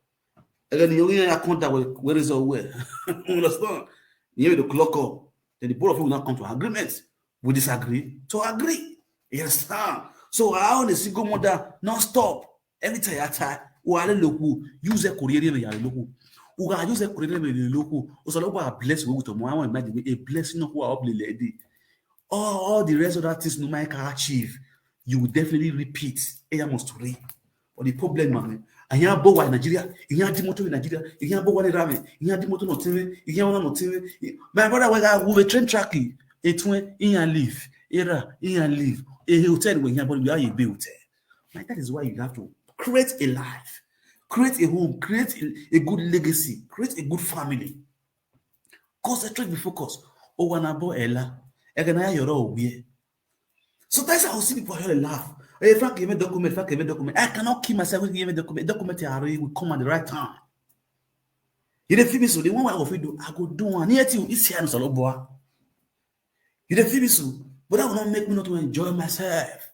And then you only have contact with where is all where. Understand? You the clock up. Then the both of you will not come to agreement. We disagree to agree. You understand? So, how the single mother non stop. Every time you attack, use a Korean local. Who are use a Korean local, also a blessing with a blessing of our lady. All the rest of that things no man can achieve, you will definitely repeat. I must read. But the problem, man, and you have Bowa in Nigeria, you have Dimoto in Nigeria, you have Bowa in Rame, you have Dimoto not TV, you have not TV. My brother was with a train tracking, a twin in and leave, era in and leave, a hotel when you have a built. Like that is why you have to create a life, create a home, create a good legacy, create a good family. Concentrate, be focused. Oh, when I bought Ella, I can hear your own way. Sometimes I will see people here laugh. Hey, Frank, give me document. Frank, give me document. I cannot keep myself with give me document. Document will come at the right time. You don't feel me so. The one I will do, I go do one. Yet you is here, so boy. You don't feel me so, but that will not make me not to enjoy myself.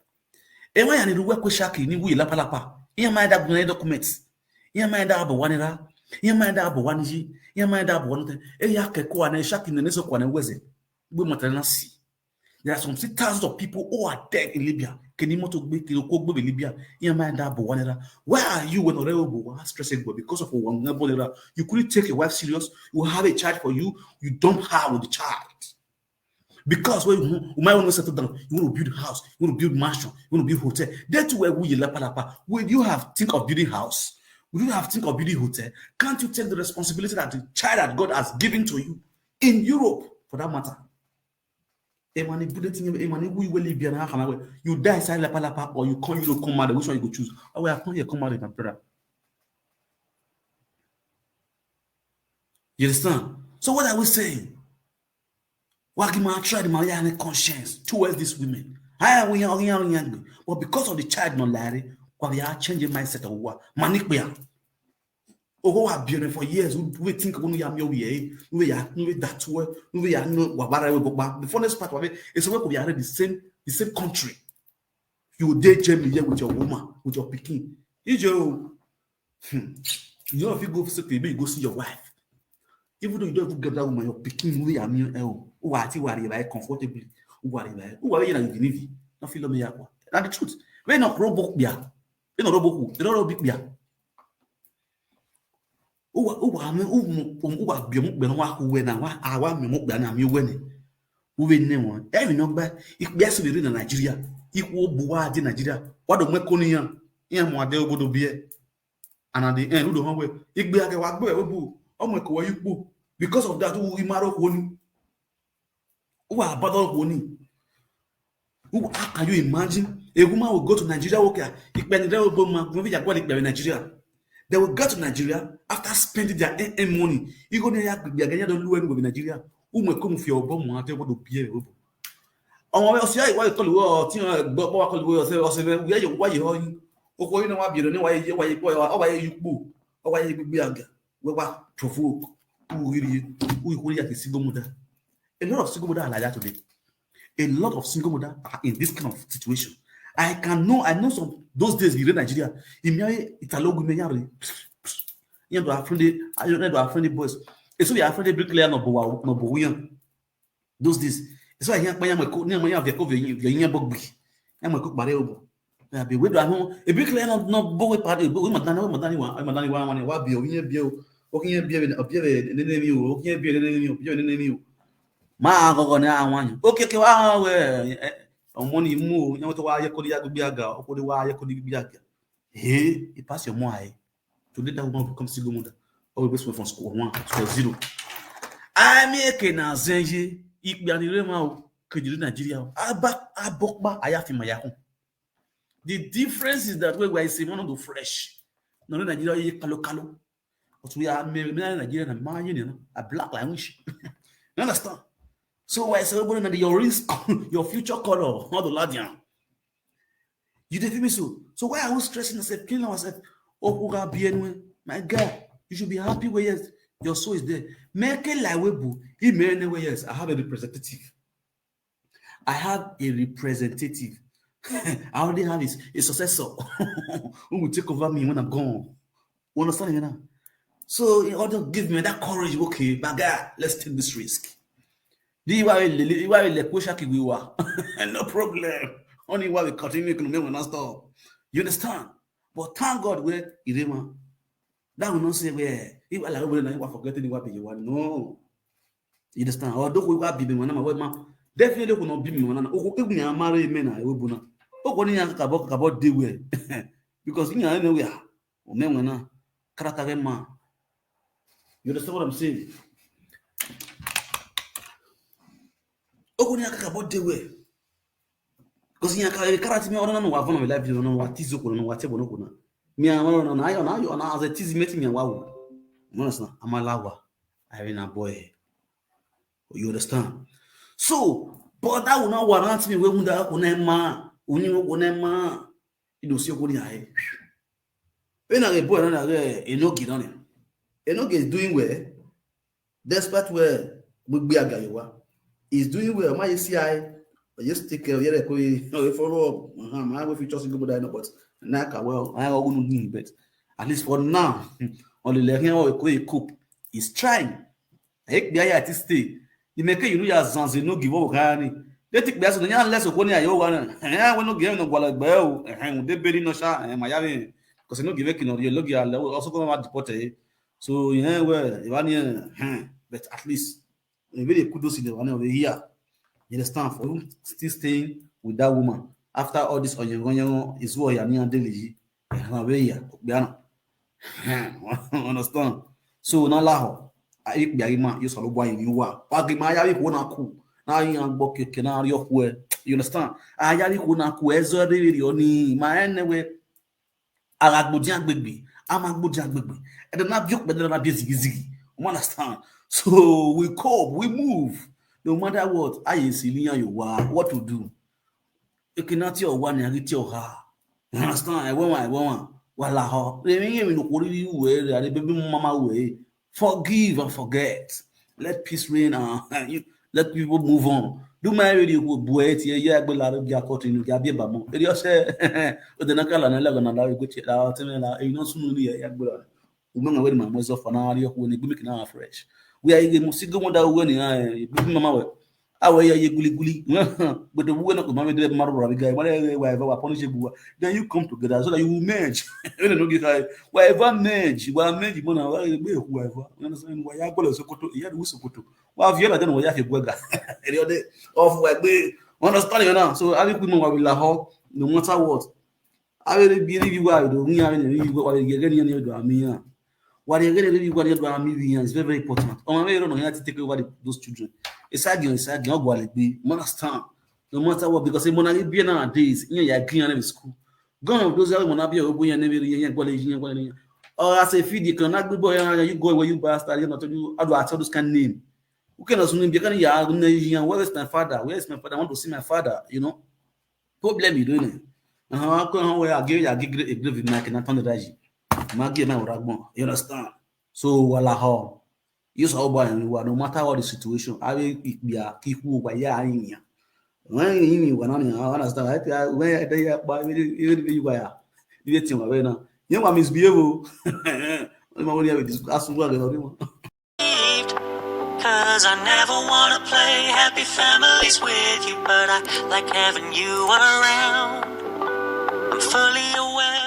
And when I need to work with Shaki, ni we lapa lapa. You mind that documents. You mind that about one era. You mind that about one G. You mind that about one thing. And you have to go and Shaki in the next one and was it. We must see. There are some thousands of people who are dead in Libya. Can you to be in Libya? You mind that about one era. Why are you when already stressing because of one era? You couldn't take your wife serious. You have a child for you. You don't have the child. Because when you might want to settle down, you want to build a house, you want to build mansion, you want to build hotel. That's where we lapa lapa. When you have think of building house, when you have think of building hotel, can't you take the responsibility that the child that God has given to you in Europe, for that matter? You die inside lapa lapa, or you come out. Which one you go choose? Oh, I come here, come out with my brother. You understand? So what are we saying? Wagima tried my young conscience towards these women. But because of the child not Larry, we are changing mindset of what Manikbia. Oh, I've been for years. We think when we are we are that way, we are no Wabara. The funniest part of it is when we are in the same country. You date Jamie here with your woman, with your picking. You know, if you go to you go see your wife. Even though you don't get that woman, you're picking way a meal. Who are you comfortably? Who are you in not feel me? That's the truth. We're not robot beer. We're not robot. They're not robot beer. Who are me? Who are be who when I want me more than I'm you winning. Who will name one? Every number, if yes, we in Nigeria, equal Buwa in Nigeria. What do we call him? Here, more they will be. And at the end, who don't know if we are the one. Because of that, we marry one. Who are battle one? Who can you imagine? A woman will go to Nigeria, okay? Nigeria. They will go to Nigeria after spending their money. You go there, you don't know in Nigeria. Who may come for your bomb? What to be able. On what say? Why call you? Why you? Oh, you know what? You know why you be we were provoke who really single mother. A lot of single mother are like that today. A lot of single mother are in this kind of situation. I know some those days in Nigeria. In Italo women, you know, I don't know friendly boys. It's so we are friendly bricklayer no boy. Those days. It's why I am a cook near my have your bug. I'm a cook barrel. Be with a bricklayer no boy party, but we madani be okay, be an enemy, okay, be an enemy. Ma go na one. Okay, on money move, you know why you could be a girl, or why you could be a girl. Hey, you pass your mind. Today that woman become single mother. Always from school 1 to 0. I make a Zenji, if be an irema, could you Nigeria? I bokba, I have in my home. The difference is that we say one of the fresh. No, Nigeria, kalo. But we are Nigerian and Mayan, a black language. You understand? So why celebrating your risk, your future color, all the Ladian? You didn't feel me so. So why are we stressing ourselves, killing ourselves? Oh, my God, you should be happy where yes, your soul is there. Make it like webu. He may anyway, yes, I have a representative. I have a representative. I already have a successor who will take over me when I'm gone. You understand me now? So in order to give me that courage, okay, but God, let's take this risk. No problem. Only why we continue to make one stop. You understand? But thank God where Irema. That will not say where if I like forgetting what you want. No. You understand? Although we will be one of my definitely will not be me one. Oh, give me a marry men. I will not. Oh, what you have about the way because you know we are. Oh, men, when character man. You understand what I'm saying? Oh, you have about the way. Because you can't carry me on one of life, you know what is going on, whatever. Me, I'm on as a tease meeting me. Wow, I'm a lover. I mean, a boy. You understand? So, but that will not warrant me when that unema, unema, you know, see what I when I boy, Enoki on him. Enoki is doing well, despite where we be a guy, he's doing well. My CI, just take care of your follow up. I will feature single, but Naka, well, I won't need, but at least for now, only let him cook. He's trying. Ek bia ya stay. You make you know ya zanze no give up gani. They take bia so nya less okoni ayo wana. We no give no gwala gba o. De beri no sha ma ya be. Because no give kin you look ya also go ma deported. So yeah well, one but at least really kudos in the one over here. You understand for you still staying with that woman after all this onyengonyo is what ya ni andeli. We here. Bia no. Understand? So na laho I biarima you solo boy you are pagima ya ko na ku na yan gbo keke na ri oku e you understand ayari ko na ku ezo de ri oni ma enewe alagbodi agbegbe amagbodi agbegbe e na biok be na bi zigizigi you understand so we cope we move no matter what aye silian you wa what to do ekinati o wa ni ariti o ha you understand I want wala ho me no ko ri we re baby mama we forgive and forget. Let peace reign. Let people move on. Do my radio boy yeah be la be akoti nu ya be bamo. E dio say o de nakala na lega na la go che la teme la e no sunu ni ya gbe la. U no we ma mo so for na rio ko ni gbe na fresh. We are ge musigo mo da we ni bi mama we. Awe ya ye guli but the woman ko mama de maru rabi guy whatever punish bu then you come together so that you will merge you know get whatever merge mo na wa be whoever you understand wa ya golo sokoto ya du sokoto wa viola den wa ya fe gwega eri ode of wa gbe understand you now so abi ku mo wa la ho no matter what abi bi ri wa do mi ya ni wa ge ge ni do ami ya what you get really what you do ami is very very important o ma me no ya to take over those children it's again ogwale be understand no matter what because mo na be nowadays in ya green na school gone of those mo na be obo yan na be yan gwale or as a feed you can not go boy you go where you bastard you not to do how do I tell those kind name who can assume be can ya where is my father I want to see my father you know problem you doing how come where I give a grave na can turn the daji magi na uragbon you understand so wala ho you so boy no matter what the situation I will be a kiku wa ya anya when you wa na understand when they ba you wa ya you think wa na you wa misbehave ma woni ya discuss wa ga no cause I never want to play happy families with you but I like having you around I'm fully aware